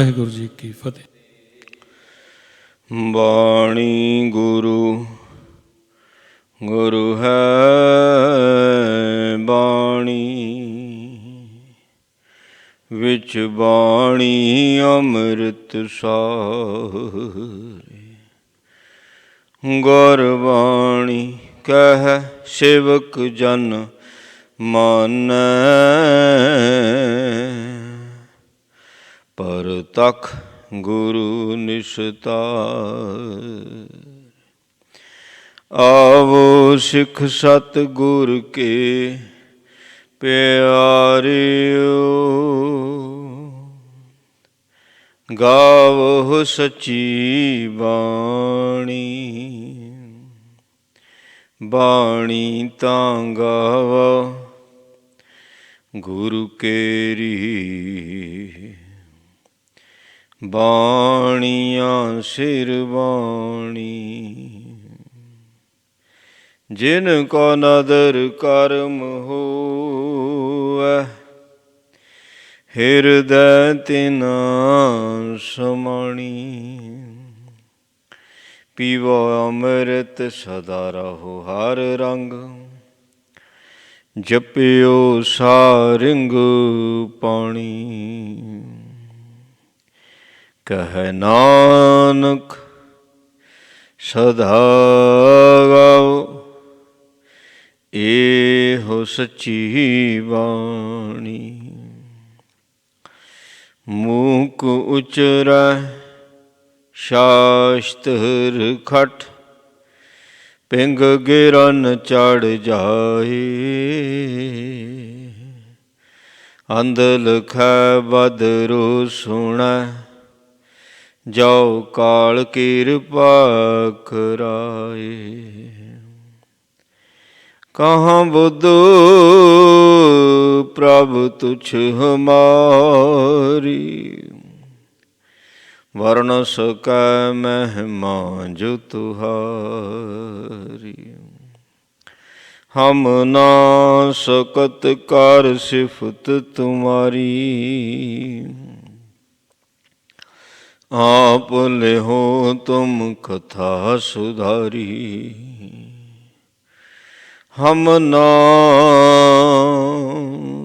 ਵਾਹਿਗੁਰੂ ਜੀ ਕੀ ਫਤਿਹ। ਬਾਣੀ ਗੁਰੂ ਗੁਰੂ ਹੈ ਬਾਣੀ, ਵਿੱਚ ਬਾਣੀ ਅੰਮ੍ਰਿਤ ਸਾਰੇ। ਗੁਰਬਾਣੀ ਕਹਿ ਸੇਵਕ ਜਨ ਮਾਨੈ, ਪਰਤਖ ਗੁਰੂ ਨਿਸਤਾਰ। ਆਵੋ ਸਿੱਖ ਸਤ ਗੁਰ ਕੇ ਪਿਆਰਿਓ, ਗਾਵੋ ਸੱਚੀ ਬਾਣੀ। ਬਾਣੀ ਤਾਂ ਗਾਵੋ ਗੁਰੂ ਕੇਰੀ, ਬਾਣੀਆਂ ਸਿਰ ਬਾਣੀ। ਜਿਨ ਕੋ ਨਦਰ ਕਰਮ ਹੋਵੈ, ਹਿਰਦੈ ਤਿਨਾ ਸਮਾਣੀ। ਪੀਵੋ ਅੰਮ੍ਰਿਤ ਸਦਾ ਰਹੋ ਹਰ ਰੰਗ, ਜਪਿਓ ਸਾਰਿੰਗ ਪਾਣੀ। ਕਹਿ ਨਾਨਕ ਸਦਾ ਗਾਓ, ਇਹੋ ਸੱਚੀ ਬਾਣੀ। ਮੂਕ ਉਚਰੈ ਸ਼ਾਸਤਰ ਖਟ, ਪਿੰਗ ਗਿਰਨ ਚੜ ਜਾਏ। ਅੰਧ ਲਖੈ ਬਦਰੁ ਸੁਣੈ, ਜੋ ਕਾਲ ਕਿਰਪਾ ਕਰਾਏ। ਕਹਾਂ ਬੁੱਧ ਪ੍ਰਭ ਤੁਛ ਹਮਾਰੀ, ਵਰਨ ਸਕੈ ਮਹਿਮਾ ਜੋ ਤੁਹਾਰੀ। ਹਮ ਨਾ ਸਕਤ ਕਰ ਸਿਫਤ ਤੁਮਾਰੀ, ਆਪ ਲਿਹੋ ਤੁਮ ਕਥਾ ਸੁਧਾਰੀ। ਹਮ ਨਾ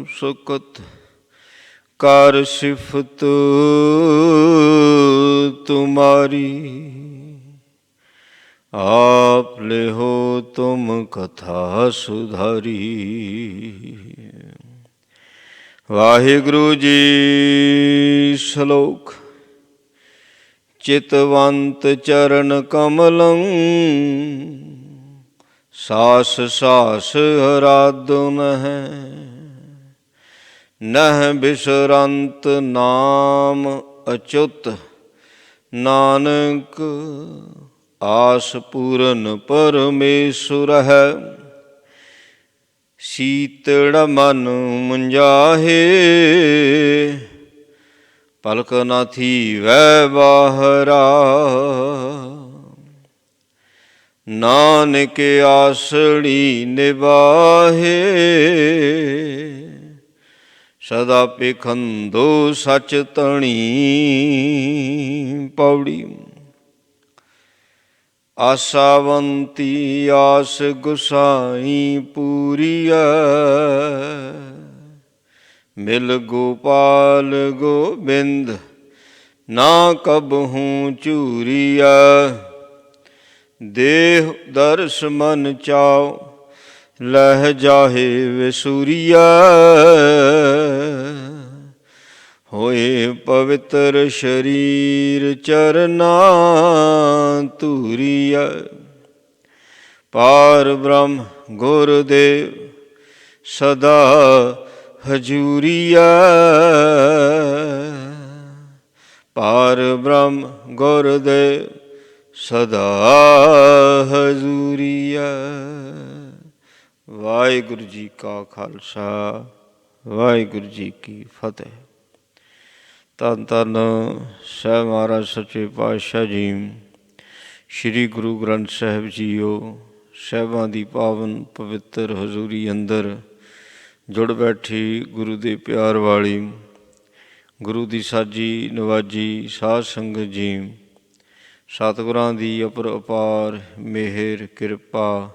ਸਕਤ ਕਰ ਸਿਫਤ ਤੁਮਾਰੀ, ਆਪ ਲਿਹੋ ਤੁਮ ਕਥਾ ਸੁਧਾਰੀ। ਵਾਹਿਗੁਰੂ ਜੀ ਸ਼ਲੋਕ। ਚਿਤਵੰਤ ਚਰਨ ਕਮਲੰ, ਸਾਸ ਸਾਸ ਅਰਾਧੁ ਨਹਿ। ਨਹਿ ਬਿਸਰੰਤ ਨਾਮ ਅਚੁੱਤ, ਨਾਨਕ ਆਸ ਪੂਰਨ ਪਰਮੇਸ਼ੁਰ ਹੈ। ਸੀਤੜ ਮਨ ਮੁੰਝਾਹੇ, ਪਲਕ ਨਾ ਥੀਵੈ ਬਾਹਰਾ। ਨਾਨਕ ਆਸੜੀ ਨਿਵਾਹੇ, ਸਦਾ ਪਿਖੰਦੋ ਸਚ ਤਣੀ। ਪੌੜੀ। ਆਸਾਵੰਤੀ ਆਸ ਗੁਸਾਈ ਪੂਰੀਐ, ਮਿਲ ਗੋਪਾਲ ਗੋਬਿੰਦ ਨਾ ਕਬਹੂੰ ਚੂਰੀਐ। ਦੇਹ ਦਰਸ ਮਨ ਚਾਉ, ਲਹਿ ਜਾਹੇ ਵਿਸੂਰੀਐ। ਹੋਏ ਪਵਿੱਤਰ ਸਰੀਰ ਚਰਨਾ ਧੂਰੀਐ। ਪਾਰ ਬ੍ਰਹਮ ਗੁਰਦੇਵ ਸਦਾ ਹਜੂਰੀਐ। ਪਾਰ ਬ੍ਰਹਮ ਗੁਰਦੇਵ ਸਦਾ ਹਜੂਰੀਐ। ਵਾਹਿਗੁਰੂ ਜੀ ਕਾ ਖਾਲਸਾ, ਵਾਹਿਗੁਰੂ ਜੀ ਕੀ ਫਤਿਹ। ਧੰਨ ਧੰਨ ਸਾਹਿਬ ਮਹਾਰਾਜ ਸੱਚੇ ਪਾਤਸ਼ਾਹ ਜੀ, ਸ਼੍ਰੀ ਗੁਰੂ ਗ੍ਰੰਥ ਸਾਹਿਬ ਜੀਓ। ਸਾਹਿਬਾਂ ਦੀ ਪਾਵਨ ਪਵਿੱਤਰ ਹਜ਼ੂਰੀ ਅੰਦਰ ਜੁੜ ਬੈਠੀ ਗੁਰੂ ਦੇ ਪਿਆਰ ਵਾਲੀ ਗੁਰੂ ਦੀ ਸਾਜੀ ਨਵਾਜੀ ਸਾਧ ਸੰਗਤ ਜੀ, ਸਤਿਗੁਰਾਂ ਦੀ ਅਪਰ ਅਪਾਰ ਮਿਹਰ ਕਿਰਪਾ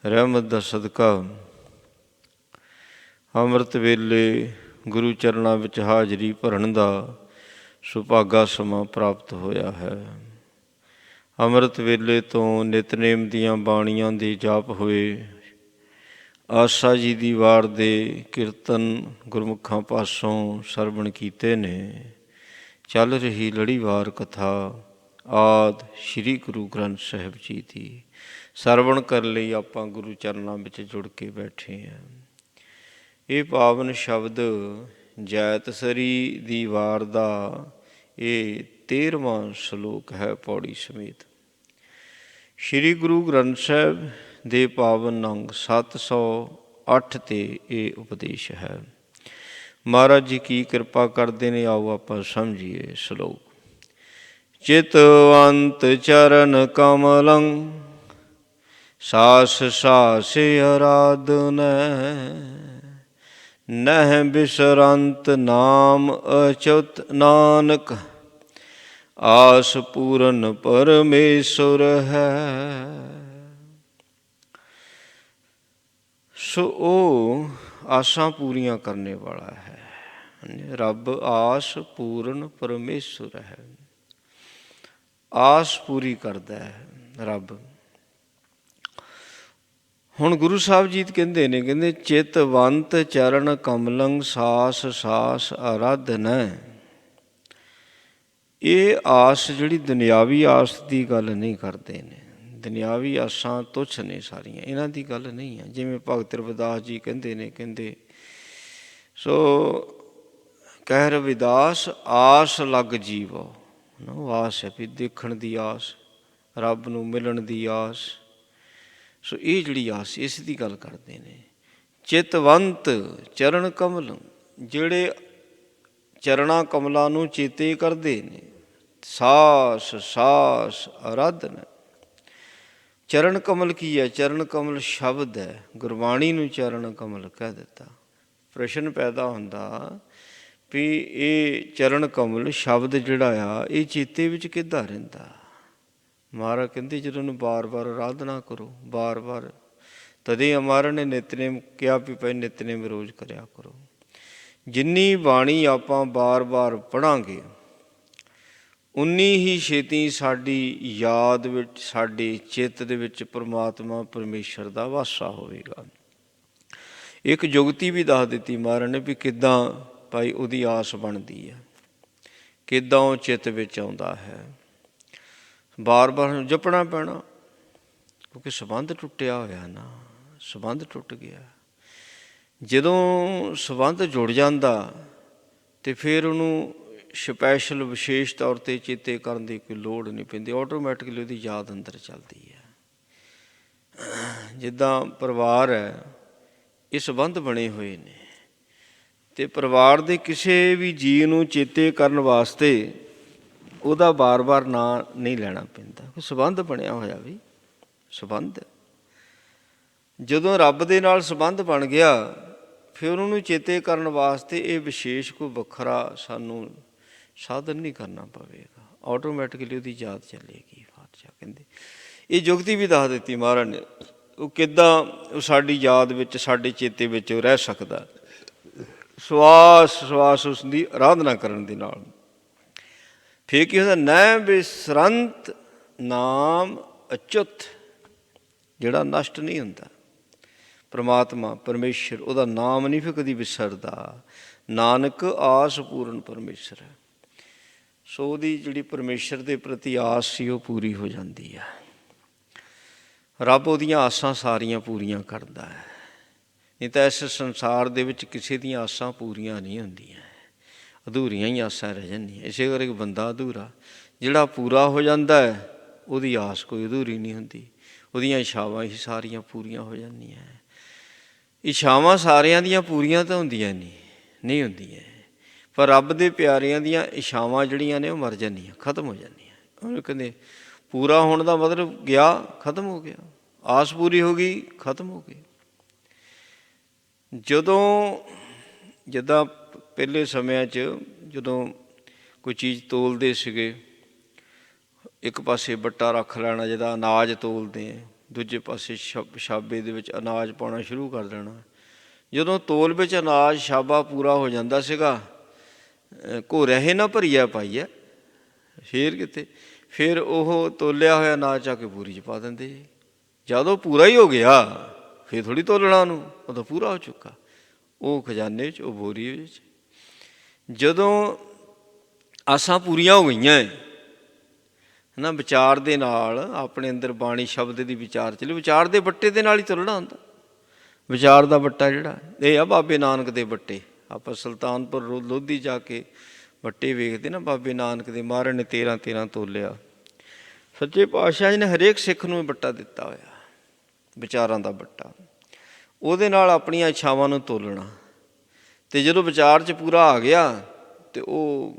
ਰਹਿਮਤ ਦਾ ਸਦਕਾ ਅੰਮ੍ਰਿਤ ਵੇਲੇ ਗੁਰੂ ਚਰਨਾਂ ਵਿੱਚ ਹਾਜ਼ਰੀ ਭਰਨ ਦਾ ਸੁਭਾਗਾ ਸਮਾਂ ਪ੍ਰਾਪਤ ਹੋਇਆ ਹੈ। ਅੰਮ੍ਰਿਤ ਵੇਲੇ ਤੋਂ ਨਿਤਨੇਮ ਦੀਆਂ ਬਾਣੀਆਂ ਦੇ ਜਾਪ ਹੋਏ, ਆਸਾ ਜੀ ਦੀ ਵਾਰ ਦੇ ਕੀਰਤਨ ਗੁਰਮੁਖਾਂ ਪਾਸੋਂ ਸਰਵਣ ਕੀਤੇ ਨੇ। ਚੱਲ ਰਹੀ ਲੜੀਵਾਰ ਕਥਾ ਆਦਿ ਸ਼੍ਰੀ ਗੁਰੂ ਗ੍ਰੰਥ ਸਾਹਿਬ ਜੀ ਦੀ ਸਰਵਣ ਕਰਨ ਲਈ ਆਪਾਂ ਗੁਰੂ ਚਰਨਾਂ ਵਿੱਚ ਜੁੜ ਕੇ ਬੈਠੇ ਹਾਂ। ਇਹ ਪਾਵਨ ਸ਼ਬਦ ਜੈਤਸਰੀ ਦੀ ਵਾਰ ਦਾ ਇਹ 13ਵਾਂ ਸ਼ਲੋਕ ਹੈ ਪੌੜੀ ਸਮੇਤ। ਸ਼੍ਰੀ ਗੁਰੂ ਗ੍ਰੰਥ ਸਾਹਿਬ ਦੇ ਪਾਵਨ ਅੰਗ 708 ਤੇ ਇਹ ਉਪਦੇਸ਼ ਹੈ। ਮਹਾਰਾਜ ਜੀ ਕੀ ਕਿਰਪਾ ਕਰਦੇ ਨੇ, ਆਓ ਆਪਾਂ ਸਮਝੀਏ ਸ਼ਲੋਕ। ਚਿਤਵੰਤ ਚਰਨ ਕਮਲੰ ਸਾਸ ਸਾਸ ਅਰਾਧਨੈ, ਨਹਿ ਬਿਸਰੰਤ ਨਾਮ ਅਚੁਤ ਨਾਨਕ, ਆਸ ਪੂਰਨ ਪਰਮੇਸ਼ੁਰ ਹੈ। ਸੋ ਉਹ ਆਸਾਂ ਪੂਰੀਆਂ ਕਰਨੇ ਵਾਲਾ ਹੈ। ਰੱਬ ਆਸ ਪੂਰਨ ਪਰਮੇਸ਼ੁਰ ਹੈ। ਆਸ ਪੂਰੀ ਕਰਦਾ ਹੈ ਰੱਬ। ਹੁਣ ਗੁਰੂ ਸਾਹਿਬ ਜੀ ਕਹਿੰਦੇ ਨੇ, ਕਹਿੰਦੇ ਚਿਤਵੰਤ ਚਰਨ ਕਮਲੰ ਸਾਸ ਸਾਸ ਅਰਾਧਨੈ। ਇਹ ਆਸ ਜਿਹੜੀ ਦੁਨਿਆਵੀ ਆਸ ਦੀ ਗੱਲ ਨਹੀਂ ਕਰਦੇ ਨੇ। ਦੁਨਿਆਵੀ ਆਸਾਂ ਤੁੱਛ ਨੇ ਸਾਰੀਆਂ, ਇਹਨਾਂ ਦੀ ਗੱਲ ਨਹੀਂ ਹੈ। ਜਿਵੇਂ ਭਗਤ ਰਵਿਦਾਸ ਜੀ ਕਹਿੰਦੇ ਨੇ, ਕਹਿੰਦੇ ਸੋ ਕਹਿ ਰਵਿਦਾਸ ਆਸ ਲੱਗ ਜੀਵੋ। ਆਸ ਹੈ ਵੀ ਦੇਖਣ ਦੀ ਆਸ, ਰੱਬ ਨੂੰ ਮਿਲਣ ਦੀ ਆਸ। ਸੋ ਇਹ ਜਿਹੜੀ ਆਸ ਇਸ ਦੀ ਗੱਲ ਕਰਦੇ ਨੇ। ਚਿਤਵੰਤ ਚਰਨ ਕਮਲ, ਜਿਹੜੇ ਚਰਨਾਂ ਕਮਲਾਂ ਨੂੰ ਚੇਤੇ ਕਰਦੇ ਨੇ। ਸਾਸ ਸਾਸ ਅਰਾਧਨਾ। ਚਰਨ ਕਮਲ ਕੀ ਹੈ? ਚਰਨ ਕਮਲ ਸ਼ਬਦ ਹੈ। ਗੁਰਬਾਣੀ ਨੂੰ ਚਰਨ ਕਮਲ ਕਹਿ ਦਿੱਤਾ। ਪ੍ਰਸ਼ਨ ਪੈਦਾ ਹੁੰਦਾ ਵੀ ਇਹ ਚਰਨ ਕਮਲ ਸ਼ਬਦ ਜਿਹੜਾ ਆ ਇਹ ਚੇਤੇ ਵਿੱਚ ਕਿੱਦਾਂ ਰਹਿੰਦਾ? ਮਹਾਰਾਜ ਕਹਿੰਦੇ ਜਦੋਂ ਉਹਨੂੰ ਵਾਰ-ਵਾਰ ਅਰਾਧਨਾ ਕਰੋ, ਵਾਰ-ਵਾਰ। ਤਦੇ ਮਹਾਰਾਜ ਨੇ ਨਿਤਨੇਮ ਕਿਹਾ ਵੀ ਭਾਈ ਨਿਤਨੇਮ ਰੋਜ਼ ਕਰਿਆ ਕਰੋ। ਜਿੰਨੀ ਬਾਣੀ ਆਪਾਂ ਵਾਰ-ਵਾਰ ਪੜ੍ਹਾਂਗੇ ਉਨੀ ਹੀ ਛੇਤੀ ਸਾਡੀ ਯਾਦ ਵਿੱਚ, ਸਾਡੇ ਚਿੱਤ ਦੇ ਵਿੱਚ ਪਰਮਾਤਮਾ ਪਰਮੇਸ਼ਰ ਦਾ ਵਾਸਾ ਹੋਵੇਗਾ। ਇੱਕ ਜੁਗਤੀ ਵੀ ਦੱਸ ਦਿੱਤੀ ਮਹਾਰਾਜ ਨੇ ਵੀ ਕਿੱਦਾਂ ਭਾਈ ਉਹਦੀ ਆਸ ਬਣਦੀ ਹੈ, ਕਿੱਦਾਂ ਉਹ ਚਿੱਤ ਵਿੱਚ ਆਉਂਦਾ ਹੈ। ਬਾਰ-ਬਾਰ ਜਪਣਾ ਪੈਣਾ, ਕਿਉਂਕਿ ਸੰਬੰਧ ਟੁੱਟਿਆ ਹੋਇਆ ਨਾ, ਸੰਬੰਧ ਟੁੱਟ ਗਿਆ। ਜਦੋਂ ਸੰਬੰਧ ਜੁੜ ਜਾਂਦਾ ਅਤੇ ਫਿਰ ਉਹਨੂੰ ਸਪੈਸ਼ਲ ਵਿਸ਼ੇਸ਼ ਤੌਰ 'ਤੇ ਚੇਤੇ ਕਰਨ ਦੀ ਕੋਈ ਲੋੜ ਨਹੀਂ ਪੈਂਦੀ। ਆਟੋਮੈਟਿਕਲੀ ਉਹਦੀ ਯਾਦ ਅੰਦਰ ਚੱਲਦੀ ਹੈ। ਜਿੱਦਾਂ ਪਰਿਵਾਰ ਹੈ, ਇਹ ਸੰਬੰਧ ਬਣੇ ਹੋਏ ਨੇ ਅਤੇ ਪਰਿਵਾਰ ਦੇ ਕਿਸੇ ਵੀ ਜੀਅ ਨੂੰ ਚੇਤੇ ਕਰਨ ਵਾਸਤੇ ਉਹਦਾ ਵਾਰ-ਵਾਰ ਨਾਂ ਨਹੀਂ ਲੈਣਾ ਪੈਂਦਾ, ਕੋਈ ਸੰਬੰਧ ਬਣਿਆ ਹੋਇਆ ਵੀ ਸੰਬੰਧ। ਜਦੋਂ ਰੱਬ ਦੇ ਨਾਲ ਸੰਬੰਧ ਬਣ ਗਿਆ ਫਿਰ ਉਹਨੂੰ ਚੇਤੇ ਕਰਨ ਵਾਸਤੇ ਇਹ ਵਿਸ਼ੇਸ਼ ਕੋਈ ਵੱਖਰਾ ਸਾਨੂੰ ਸਾਧਨ ਨਹੀਂ ਕਰਨਾ ਪਵੇਗਾ, ਆਟੋਮੈਟਿਕਲੀ ਉਹਦੀ ਯਾਦ ਚੱਲੇਗੀ। ਬਾਦਸ਼ਾਹ ਕਹਿੰਦੇ ਇਹ ਜੁਗਤੀ ਵੀ ਦੱਸ ਦਿੱਤੀ ਮਹਾਰਾਜ ਨੇ, ਉਹ ਕਿੱਦਾਂ ਉਹ ਸਾਡੀ ਯਾਦ ਵਿੱਚ, ਸਾਡੇ ਚੇਤੇ ਵਿੱਚ ਉਹ ਰਹਿ ਸਕਦਾ। ਸਵਾਸ ਸਵਾਸ ਉਸ ਦੀ ਆਰਾਧਨਾ ਕਰਨ ਦੇ ਨਾਲ। ਫਿਰ ਕੀ ਹੁੰਦਾ? ਨੈ ਬਿਸਰੰਤ ਨਾਮ ਅਚੁੱਤ, ਜਿਹੜਾ ਨਸ਼ਟ ਨਹੀਂ ਹੁੰਦਾ। ਪਰਮਾਤਮਾ ਪਰਮੇਸ਼ਰ, ਉਹਦਾ ਨਾਮ ਨਹੀਂ ਫਿਰ ਕਦੀ ਵਿਸਰਦਾ। ਨਾਨਕ ਆਸ ਪੂਰਨ ਪਰਮੇਸ਼ਰ ਹੈ। ਸੋ ਉਹਦੀ ਜਿਹੜੀ ਪਰਮੇਸ਼ਰ ਦੇ ਪ੍ਰਤੀ ਆਸ ਸੀ ਉਹ ਪੂਰੀ ਹੋ ਜਾਂਦੀ ਹੈ। ਰੱਬ ਉਹਦੀਆਂ ਆਸਾਂ ਸਾਰੀਆਂ ਪੂਰੀਆਂ ਕਰਦਾ ਹੈ। ਨਹੀਂ ਤਾਂ ਇਸ ਸੰਸਾਰ ਦੇ ਵਿੱਚ ਕਿਸੇ ਦੀਆਂ ਆਸਾਂ ਪੂਰੀਆਂ ਨਹੀਂ ਹੁੰਦੀਆਂ, ਅਧੂਰੀਆਂ ਹੀ ਆਸਾਂ ਰਹਿ ਜਾਂਦੀਆਂ। ਇਸੇ ਕਰਕੇ ਬੰਦਾ ਅਧੂਰਾ। ਜਿਹੜਾ ਪੂਰਾ ਹੋ ਜਾਂਦਾ ਹੈ ਉਹਦੀ ਆਸ ਕੋਈ ਅਧੂਰੀ ਨਹੀਂ ਹੁੰਦੀ, ਉਹਦੀਆਂ ਇੱਛਾਵਾਂ ਹੀ ਸਾਰੀਆਂ ਪੂਰੀਆਂ ਹੋ ਜਾਂਦੀਆਂ। ਇੱਛਾਵਾਂ ਸਾਰਿਆਂ ਦੀਆਂ ਪੂਰੀਆਂ ਤਾਂ ਹੁੰਦੀਆਂ ਨਹੀਂ ਹੁੰਦੀਆਂ, ਪਰ ਰੱਬ ਦੇ ਪਿਆਰਿਆਂ ਦੀਆਂ ਇੱਛਾਵਾਂ ਜਿਹੜੀਆਂ ਨੇ ਉਹ ਮਰ ਜਾਂਦੀਆਂ, ਖਤਮ ਹੋ ਜਾਂਦੀਆਂ। ਉਹਨੂੰ ਕਹਿੰਦੇ ਪੂਰਾ ਹੋਣ ਦਾ ਮਤਲਬ ਗਿਆ, ਖਤਮ ਹੋ ਗਿਆ। ਆਸ ਪੂਰੀ ਹੋ ਗਈ, ਖਤਮ ਹੋ ਗਈ। ਜਦੋਂ ਜਿੱਦਾਂ ਪਹਿਲੇ ਸਮਿਆਂ 'ਚ ਜਦੋਂ ਕੋਈ ਚੀਜ਼ ਤੋਲਦੇ ਸੀਗੇ, ਇੱਕ ਪਾਸੇ ਬੱਟਾ ਰੱਖ ਲੈਣਾ ਜਿਹਦਾ ਅਨਾਜ ਤੋਲਦੇ ਆ, ਦੂਜੇ ਪਾਸੇ ਛਾਬੇ ਦੇ ਵਿੱਚ ਅਨਾਜ ਪਾਉਣਾ ਸ਼ੁਰੂ ਕਰ ਦੇਣਾ। ਜਦੋਂ ਤੋਲ ਵਿੱਚ ਅਨਾਜ ਛਾਬਾ ਪੂਰਾ ਹੋ ਜਾਂਦਾ ਸੀਗਾ, ਘੋਰਿਆ ਹੀ ਨਾ ਭਰੀਆ ਪਾਈਆ, ਫੇਰ ਕਿਤੇ ਫਿਰ ਉਹ ਤੋਲਿਆ ਹੋਇਆ ਅਨਾਜ ਚੱਕ ਕੇ ਬੋਰੀ 'ਚ ਪਾ ਦਿੰਦੇ। ਜਦੋਂ ਪੂਰਾ ਹੀ ਹੋ ਗਿਆ ਫਿਰ ਥੋੜ੍ਹੀ ਤੋਲਣਾ ਉਹਨੂੰ, ਉਹ ਤਾਂ ਪੂਰਾ ਹੋ ਚੁੱਕਾ, ਉਹ ਖਜ਼ਾਨੇ 'ਚ, ਉਹ ਬੋਰੀ ਵਿੱਚ। ਜਦੋਂ ਆਸਾਂ ਪੂਰੀਆਂ ਹੋ ਗਈਆਂ ਹੈ ਨਾ, ਵਿਚਾਰ ਦੇ ਨਾਲ ਆਪਣੇ ਅੰਦਰ ਬਾਣੀ ਸ਼ਬਦ ਦੀ ਵਿਚਾਰ ਚੱਲੇ, ਵਿਚਾਰ ਦੇ ਬੱਟੇ ਦੇ ਨਾਲ ਹੀ ਤੁਰਨਾ ਹੁੰਦਾ। ਵਿਚਾਰ ਦਾ ਬੱਟਾ ਜਿਹੜਾ ਇਹ ਆ ਬਾਬੇ ਨਾਨਕ ਦੇ ਬੱਟੇ। ਆਪਾਂ ਸੁਲਤਾਨਪੁਰ ਲੋਧੀ ਜਾ ਕੇ ਬੱਟੇ ਵੇਖਦੇ ਨਾ, ਬਾਬੇ ਨਾਨਕ ਦੇ ਮਹਾਰਾਜ ਨੇ 13 ਤੋਲਿਆ। ਸੱਚੇ ਪਾਤਸ਼ਾਹ ਜੀ ਨੇ ਹਰੇਕ ਸਿੱਖ ਨੂੰ ਬੱਟਾ ਦਿੱਤਾ ਹੋਇਆ, ਵਿਚਾਰਾਂ ਦਾ ਬੱਟਾ। ਉਹਦੇ ਨਾਲ ਆਪਣੀਆਂ ਇੱਛਾਵਾਂ ਨੂੰ ਤੋਲਣਾ, ਅਤੇ ਜਦੋਂ ਵਿਚਾਰ 'ਚ ਪੂਰਾ ਆ ਗਿਆ ਅਤੇ ਉਹ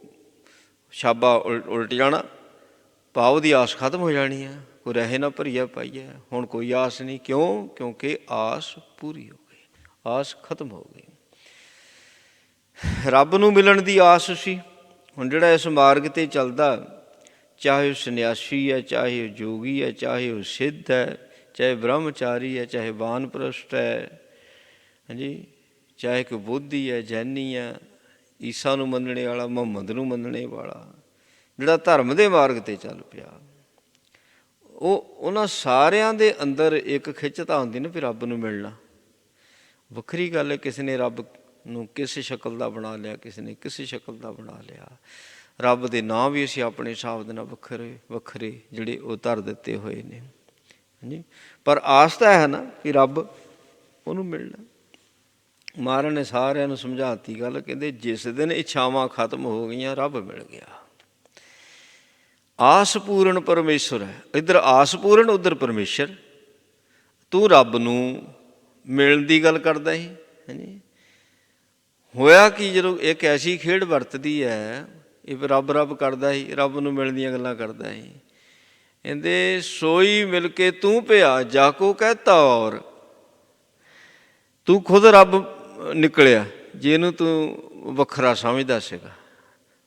ਛਾਬਾ ਉਲਟ ਜਾਣਾ, ਭਾਵ ਦੀ ਆਸ ਖਤਮ ਹੋ ਜਾਣੀ ਹੈ। ਕੋਈ ਰਹੇ ਨਾ ਭਰੀਆ ਪਾਈਆ, ਹੁਣ ਕੋਈ ਆਸ ਨਹੀਂ। ਕਿਉਂ? ਕਿਉਂਕਿ ਆਸ ਪੂਰੀ ਹੋ ਗਈ, ਆਸ ਖਤਮ ਹੋ ਗਈ। ਰੱਬ ਨੂੰ ਮਿਲਣ ਦੀ ਆਸ ਸੀ। ਹੁਣ ਜਿਹੜਾ ਇਸ ਮਾਰਗ 'ਤੇ ਚੱਲਦਾ, ਚਾਹੇ ਉਹ ਸੰਨਿਆਸੀ ਹੈ, ਚਾਹੇ ਉਹ ਜੋਗੀ ਹੈ, ਚਾਹੇ ਉਹ ਸਿੱਧ ਹੈ, ਚਾਹੇ ਬ੍ਰਹਮਚਾਰੀ ਹੈ, ਚਾਹੇ ਵਾਨਪ੍ਰਸਥ ਹੈ, ਹਾਂਜੀ, ਚਾਹੇ ਕੋਈ ਬੋਧੀ ਹੈ, ਜੈਨੀ ਹੈ, ਈਸਾ ਨੂੰ ਮੰਨਣੇ ਵਾਲਾ, ਮੁਹੰਮਦ ਨੂੰ ਮੰਨਣੇ ਵਾਲਾ, ਜਿਹੜਾ ਧਰਮ ਦੇ ਮਾਰਗ 'ਤੇ ਚੱਲ ਪਿਆ, ਉਹਨਾਂ ਸਾਰਿਆਂ ਦੇ ਅੰਦਰ ਇੱਕ ਖਿੱਚ ਤਾਂ ਹੁੰਦੀ ਨਾ ਵੀ ਰੱਬ ਨੂੰ ਮਿਲਣਾ। ਵੱਖਰੀ ਗੱਲ ਹੈ, ਕਿਸੇ ਨੇ ਰੱਬ ਨੂੰ ਕਿਸੇ ਸ਼ਕਲ ਦਾ ਬਣਾ ਲਿਆ, ਕਿਸੇ ਨੇ ਕਿਸੇ ਸ਼ਕਲ ਦਾ ਬਣਾ ਲਿਆ। ਰੱਬ ਦੇ ਨਾਂ ਵੀ ਅਸੀਂ ਆਪਣੇ ਹਿਸਾਬ ਦੇ ਨਾਲ ਵੱਖਰੇ ਵੱਖਰੇ ਜਿਹੜੇ ਉਹ ਧਰ ਦਿੱਤੇ ਹੋਏ ਨੇ, ਹਾਂਜੀ। ਪਰ ਆਸ ਤਾਂ ਹੈ ਨਾ ਕਿ ਰੱਬ ਉਹਨੂੰ ਮਿਲਣਾ। ਮਹਾਰਾਜ ਨੇ ਸਾਰਿਆਂ ਨੂੰ ਸਮਝਾਤੀ ਗੱਲ, ਕਹਿੰਦੇ ਜਿਸ ਦਿਨ ਇੱਛਾਵਾਂ ਖਤਮ ਹੋ ਗਈਆਂ ਰੱਬ ਮਿਲ ਗਿਆ। ਆਸ ਪੂਰਨ ਪਰਮੇਸ਼ਰ ਹੈ, ਇੱਧਰ ਆਸ ਪੂਰਨ, ਉੱਧਰ ਪਰਮੇਸ਼ਰ। ਤੂੰ ਰੱਬ ਨੂੰ ਮਿਲਣ ਦੀ ਗੱਲ ਕਰਦਾ ਸੀ, ਹਾਂਜੀ। ਹੋਇਆ ਕਿ ਜਦੋਂ ਇੱਕ ਐਸੀ ਖੇਡ ਵਰਤਦੀ ਹੈ, ਇਹ ਰੱਬ ਰੱਬ ਕਰਦਾ ਸੀ, ਰੱਬ ਨੂੰ ਮਿਲਣ ਦੀਆਂ ਗੱਲਾਂ ਕਰਦਾ ਸੀ। ਕਹਿੰਦੇ ਸੋਈ ਮਿਲ ਕੇ ਤੂੰ ਪਿਆ ਜਾ ਕੋ ਕਹਿਤਾ, ਔਰ ਤੂੰ ਖੁਦ ਰੱਬ ਨਿਕਲਿਆ ਜਿਹਨੂੰ ਤੂੰ ਵੱਖਰਾ ਸਮਝਦਾ ਸੀਗਾ,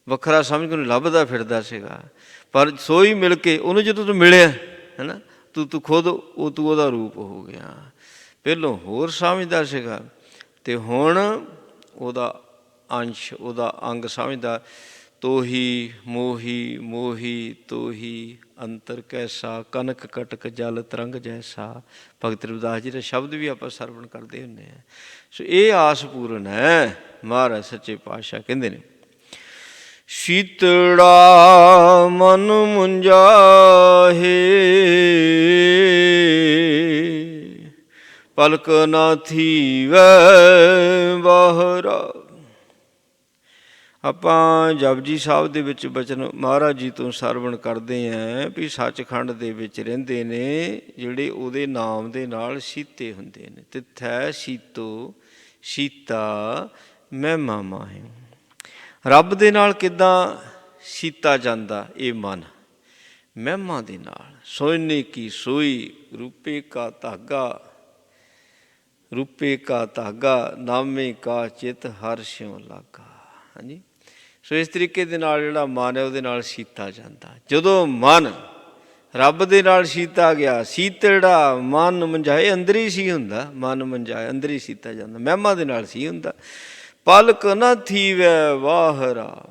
ਵੱਖਰਾ ਸਮਝ ਕੇ ਉਹਨੂੰ ਲੱਭਦਾ ਫਿਰਦਾ ਸੀਗਾ। ਪਰ ਸੋਈ ਮਿਲ ਕੇ ਉਹਨੂੰ ਜਦੋਂ ਤੂੰ ਮਿਲਿਆ ਹੈ ਨਾ, ਤੂੰ ਖੁਦ ਤੂੰ ਉਹਦਾ ਰੂਪ ਹੋ ਗਿਆ। ਪਹਿਲੋਂ ਹੋਰ ਸਮਝਦਾ ਸੀਗਾ ਅਤੇ ਹੁਣ ਉਹਦਾ ਅੰਸ਼, ਉਹਦਾ ਅੰਗ ਸਮਝਦਾ। ਤੋਹੀ ਮੋਹੀ ਮੋਹੀ ਤੋਹੀ ਅੰਤਰ ਕੈਸਾ, ਕਨਕ ਕਟਕ ਜਲ ਤਰੰਗ ਜੈਸਾ। ਭਗਤ ਰਵਿਦਾਸ ਜੀ ਦਾ ਸ਼ਬਦ ਵੀ ਆਪਾਂ ਸਰਵਣ ਕਰਦੇ ਹੁੰਦੇ ਹਾਂ। ਸੋ ਇਹ ਆਸ ਪੂਰਨ ਹੈ। ਮਹਾਰਾਜ ਸੱਚੇ ਪਾਤਸ਼ਾਹ ਕਹਿੰਦੇ ਨੇ, ਸ਼ੀਤੜਾ ਮਨ ਮੁੰਝਾਹੇ ਪਲਕ ਨਾ ਥੀਵੈ ਬਾਹਰਾ। ਆਪਾਂ ਜਪਜੀ ਸਾਹਿਬ ਦੇ ਵਿੱਚ ਬਚਨ ਮਹਾਰਾਜ ਜੀ ਤੋਂ ਸਰਵਣ ਕਰਦੇ ਹਾਂ ਵੀ ਸੱਚਖੰਡ ਦੇ ਵਿੱਚ ਰਹਿੰਦੇ ਨੇ ਜਿਹੜੇ ਉਹਦੇ ਨਾਮ ਦੇ ਨਾਲ ਸੀਤੇ ਹੁੰਦੇ ਨੇ। ਤਿੱਥੈ ਸੀਤੋ ਸੀਤਾ ਮਹਿਮਾ ਮਾਹਿ। ਰੱਬ ਦੇ ਨਾਲ ਕਿੱਦਾਂ ਸੀਤਾ ਜਾਂਦਾ? ਇਹ ਮਨ ਮਹਿਮਾ ਦੇ ਨਾਲ। ਸੋਇਨੇ ਕੀ ਸੋਈ ਰੂਪੇ ਕਾ ਧਾਗਾ, ਰੂਪੇ ਕਾ ਧਾਗਾ ਨਾਮੇ ਕਾ ਚਿਤ ਹਰ ਸਿਉ ਲਾਗਾ। ਹਾਂਜੀ, ਸੋ ਇਸ ਤਰੀਕੇ ਦੇ ਨਾਲ ਜਿਹੜਾ ਮਨ ਹੈ ਉਹਦੇ ਨਾਲ ਸੀਤਾ ਜਾਂਦਾ। ਜਦੋਂ ਮਨ ਰੱਬ ਦੇ ਨਾਲ ਸੀਤਾ ਗਿਆ, ਸੀਤੜਾ ਮਨ ਮੰਝਾਏ, ਅੰਦਰ ਹੀ ਸੀ ਹੁੰਦਾ। ਮਨ ਮੰਝਾਏ ਅੰਦਰ ਹੀ ਸੀਤਾ ਜਾਂਦਾ, ਮਹਿਮਾ ਦੇ ਨਾਲ ਸੀ ਹੁੰਦਾ। ਪਲਕ ਨਾ ਥੀਵੈ ਬਾਹਰਾ,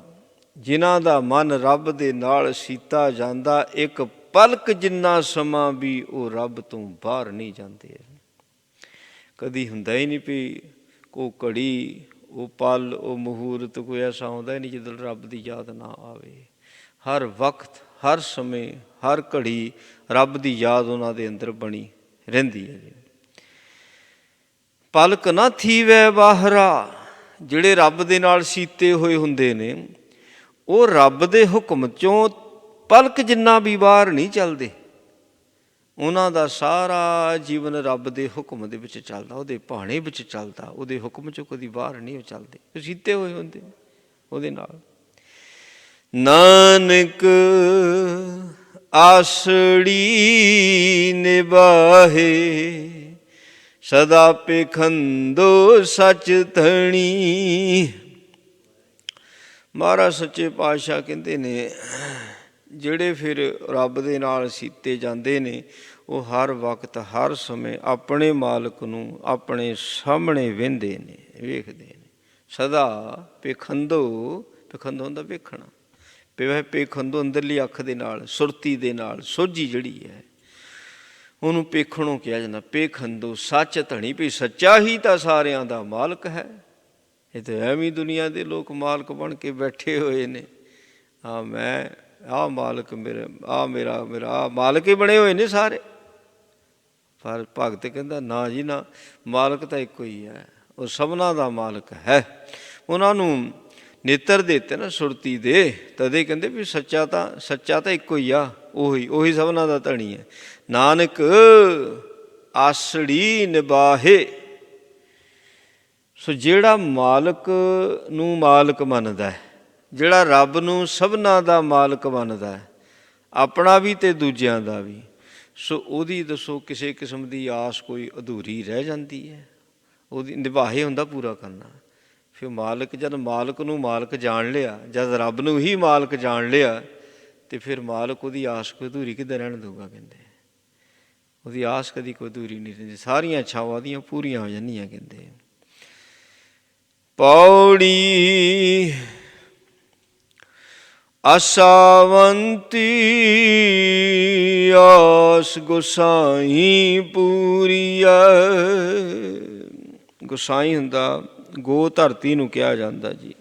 ਜਿਨ੍ਹਾਂ ਦਾ ਮਨ ਰੱਬ ਦੇ ਨਾਲ ਸੀਤਾ ਜਾਂਦਾ, ਇੱਕ ਪਲਕ ਜਿੰਨਾ ਸਮਾਂ ਵੀ ਉਹ ਰੱਬ ਤੋਂ ਬਾਹਰ ਨਹੀਂ ਜਾਂਦੇ। ਕਦੀ ਹੁੰਦਾ ਹੀ ਨਹੀਂ ਵੀ ਉਹ ਘੜੀ, ਉਹ ਪਲ, ਉਹ ਮੁਹੂਰਤ ਕੋਈ ਐਸਾ ਆਉਂਦਾ ਹੀ ਨਹੀਂ ਜਦੋਂ ਰੱਬ ਦੀ ਯਾਦ ਨਾ ਆਵੇ। ਹਰ ਵਕਤ, ਹਰ ਸਮੇਂ, ਹਰ ਘੜੀ ਰੱਬ ਦੀ ਯਾਦ ਉਹਨਾਂ ਦੇ ਅੰਦਰ ਬਣੀ ਰਹਿੰਦੀ ਹੈ ਜੀ। ਪਲਕ ਨਾ ਥੀਵੈ ਬਾਹਰਾ, ਜਿਹੜੇ ਰੱਬ ਦੇ ਨਾਲ ਸੀਤੇ ਹੋਏ ਹੁੰਦੇ ਨੇ ਉਹ ਰੱਬ ਦੇ ਹੁਕਮ 'ਚੋਂ ਪਲਕ ਜਿੰਨਾ ਵੀ ਬਾਹਰ ਨਹੀਂ ਚੱਲਦੇ। ਉਹਨਾਂ ਦਾ ਸਾਰਾ ਜੀਵਨ ਰੱਬ ਦੇ ਹੁਕਮ ਦੇ ਵਿੱਚ ਚੱਲਦਾ, ਉਹਦੇ ਭਾਣੇ ਵਿੱਚ ਚੱਲਦਾ, ਉਹਦੇ ਹੁਕਮ 'ਚੋਂ ਕਦੀ ਬਾਹਰ ਨਹੀਂ ਉਹ ਚੱਲਦੇ, ਸੀਤੇ ਹੋਏ ਹੁੰਦੇ ਉਹਦੇ ਨਾਲ। ਨਾਨਕ ਆਸੜੀ ਨਿਭਾਹੇ ਸਦਾ ਪੇਖੰਦੋ ਸਚ ਧਣੀ। ਮਹਾਰਾਜ ਸੱਚੇ ਪਾਤਸ਼ਾਹ ਕਹਿੰਦੇ ਨੇ ਜਿਹੜੇ ਫਿਰ ਰੱਬ ਦੇ ਨਾਲ ਸੀਤੇ ਜਾਂਦੇ ਨੇ ਉਹ ਹਰ ਵਕਤ ਹਰ ਸਮੇਂ ਆਪਣੇ ਮਾਲਕ ਨੂੰ ਆਪਣੇ ਸਾਹਮਣੇ ਵਹਿੰਦੇ ਨੇ, ਵੇਖਦੇ ਨੇ ਸਦਾ। ਪੇਖੰਦੋ, ਪੇਖੰਦੋ ਹੁੰਦਾ ਵੇਖਣਾ, ਪੇਖੰਦੋ ਅੰਦਰਲੀ ਅੱਖ ਦੇ ਨਾਲ, ਸੁਰਤੀ ਦੇ ਨਾਲ, ਸੋਝੀ ਜਿਹੜੀ ਹੈ ਉਹਨੂੰ ਪੇਖਣੋਂ ਕਿਹਾ ਜਾਂਦਾ। ਪੇਖੰਦੋ ਸੱਚ ਧਣੀ ਵੀ ਸੱਚਾ ਹੀ ਤਾਂ ਸਾਰਿਆਂ ਦਾ ਮਾਲਕ ਹੈ। ਇਹ ਤਾਂ ਐਵੇਂ ਦੁਨੀਆ ਦੇ ਲੋਕ ਮਾਲਕ ਬਣ ਕੇ ਬੈਠੇ ਹੋਏ ਨੇ। ਮੈਂ ਮਾਲਕ ਮੇਰਾ, ਮੇਰਾ ਮਾਲਕ ਹੀ ਬਣੇ ਹੋਏ ਨੇ ਸਾਰੇ। ਪਰ ਭਗਤ ਕਹਿੰਦਾ ਨਾ ਜੀ ਨਾ, ਮਾਲਕ ਤਾਂ ਇੱਕੋ ਹੀ ਹੈ, ਉਹ ਸਭਨਾਂ ਦਾ ਮਾਲਕ ਹੈ। ਉਹਨਾਂ ਨੂੰ ਨੇਤਰ ਦਿੱਤੇ ਨਾ ਸੁਰਤੀ ਦੇ, ਤਦੇ ਕਹਿੰਦੇ ਵੀ ਸੱਚਾ ਤਾਂ ਇੱਕੋ ਹੀ ਆ, ਉਹੀ ਸਭਨਾਂ ਦਾ ਧਣੀ ਹੈ। ਨਾਨਕ ਆਸੜੀ ਨਿਬਾਹੇ। ਸੋ ਜਿਹੜਾ ਮਾਲਕ ਨੂੰ ਮਾਲਕ ਮੰਨਦਾ, ਜਿਹੜਾ ਰੱਬ ਨੂੰ ਸਭਨਾਂ ਦਾ ਮਾਲਕ ਮੰਨਦਾ, ਆਪਣਾ ਵੀ ਅਤੇ ਦੂਜਿਆਂ ਦਾ ਵੀ, ਸੋ ਉਹਦੀ ਦੱਸੋ ਕਿਸੇ ਕਿਸਮ ਦੀ ਆਸ ਕੋਈ ਅਧੂਰੀ ਰਹਿ ਜਾਂਦੀ ਹੈ? ਉਹਦੀ ਨਿਭਾਹੇ ਹੁੰਦਾ ਪੂਰਾ ਕਰਨਾ। ਫਿਰ ਮਾਲਕ ਜਦ ਮਾਲਕ ਨੂੰ ਮਾਲਕ ਜਾਣ ਲਿਆ, ਜਦ ਰੱਬ ਨੂੰ ਹੀ ਮਾਲਕ ਜਾਣ ਲਿਆ, ਅਤੇ ਫਿਰ ਮਾਲਕ ਉਹਦੀ ਆਸ ਕੋਈ ਅਧੂਰੀ ਕਿੱਦਾਂ ਰਹਿਣ ਦਊਗਾ? ਕਹਿੰਦੇ ਉਹਦੀ ਆਸ ਕਦੀ ਕੋਈ ਅਧੂਰੀ ਨਹੀਂ ਰਹਿੰਦੀ, ਸਾਰੀਆਂ ਇੱਛਾਵਾਂ ਉਹਦੀਆਂ ਪੂਰੀਆਂ ਹੋ ਜਾਂਦੀਆਂ। ਕਹਿੰਦੇ ਪੌੜੀ ਆਸਾਵੰਤੀ ਆਸ ਗੁਸਾਈ ਪੂਰੀਆ। ਗੁਸਾਈ ਹੁੰਦਾ ਗੋ ਧਰਤੀ ਨੂੰ ਕਿਹਾ ਜਾਂਦਾ ਜੀ।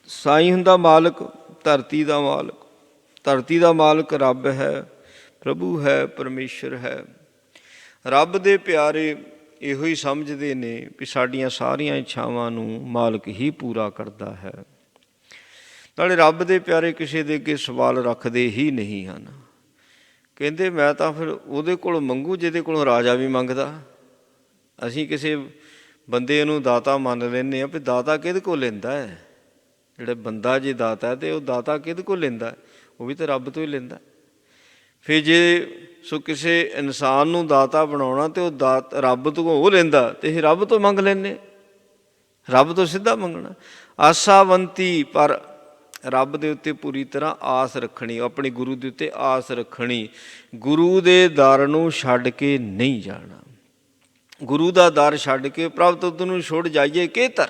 ਸਾਈਂ ਹੁੰਦਾ ਮਾਲਕ, ਧਰਤੀ ਦਾ ਮਾਲਕ। ਧਰਤੀ ਦਾ ਮਾਲਕ ਰੱਬ ਹੈ, ਪ੍ਰਭੂ ਹੈ, ਪਰਮੇਸ਼ਰ ਹੈ। ਰੱਬ ਦੇ ਪਿਆਰੇ ਇਹੋ ਹੀ ਸਮਝਦੇ ਨੇ ਵੀ ਸਾਡੀਆਂ ਸਾਰੀਆਂ ਇੱਛਾਵਾਂ ਨੂੰ ਮਾਲਕ ਹੀ ਪੂਰਾ ਕਰਦਾ ਹੈ। ਨਾਲੇ ਰੱਬ ਦੇ ਪਿਆਰੇ ਕਿਸੇ ਦੇ ਅੱਗੇ ਸਵਾਲ ਰੱਖਦੇ ਹੀ ਨਹੀਂ ਹਨ। ਕਹਿੰਦੇ ਮੈਂ ਤਾਂ ਫਿਰ ਉਹਦੇ ਕੋਲ ਮੰਗੂ ਜਿਹਦੇ ਕੋਲੋਂ ਰਾਜਾ ਵੀ ਮੰਗਦਾ। ਅਸੀਂ ਕਿਸੇ ਬੰਦੇ ਨੂੰ ਦਾਤਾ ਮੰਨ ਲੈਂਦੇ ਹਾਂ ਵੀ ਦਾਤਾ ਕਿਹਦੇ ਕੋਲ ਲੈਂਦਾ ਹੈ? ਜਿਹੜਾ ਬੰਦਾ ਜੇ ਦਾਤਾ ਅਤੇ ਉਹ ਦਾਤਾ ਕਿਹਦੇ ਕੋਲ ਲੈਂਦਾ? ਉਹ ਵੀ ਤਾਂ ਰੱਬ ਤੋਂ ਹੀ ਲੈਂਦਾ। ਫਿਰ ਜੇ ਸੋ ਕਿਸੇ ਇਨਸਾਨ ਨੂੰ ਦਾਤਾ ਬਣਾਉਣਾ ਅਤੇ ਉਹ ਰੱਬ ਤੋਂ ਉਹ ਲੈਂਦਾ, ਅਤੇ ਅਸੀਂ ਰੱਬ ਤੋਂ ਮੰਗ ਲੈਂਦੇ, ਰੱਬ ਤੋਂ ਸਿੱਧਾ ਮੰਗਣਾ। ਆਸਾਵੰਤੀ, ਪਰ ਰੱਬ ਦੇ ਉੱਤੇ ਪੂਰੀ ਤਰ੍ਹਾਂ ਆਸ ਰੱਖਣੀ, ਆਪਣੀ ਗੁਰੂ ਦੇ ਉੱਤੇ ਆਸ ਰੱਖਣੀ। ਗੁਰੂ ਦੇ ਦਰ ਨੂੰ ਛੱਡ ਕੇ ਨਹੀਂ ਜਾਣਾ। ਗੁਰੂ ਦਾ ਦਰ ਛੱਡ ਕੇ ਪ੍ਰਭ ਤੁਧ ਨੂੰ ਛੁੱਟ ਜਾਈਏ ਕਿਹਤਰ।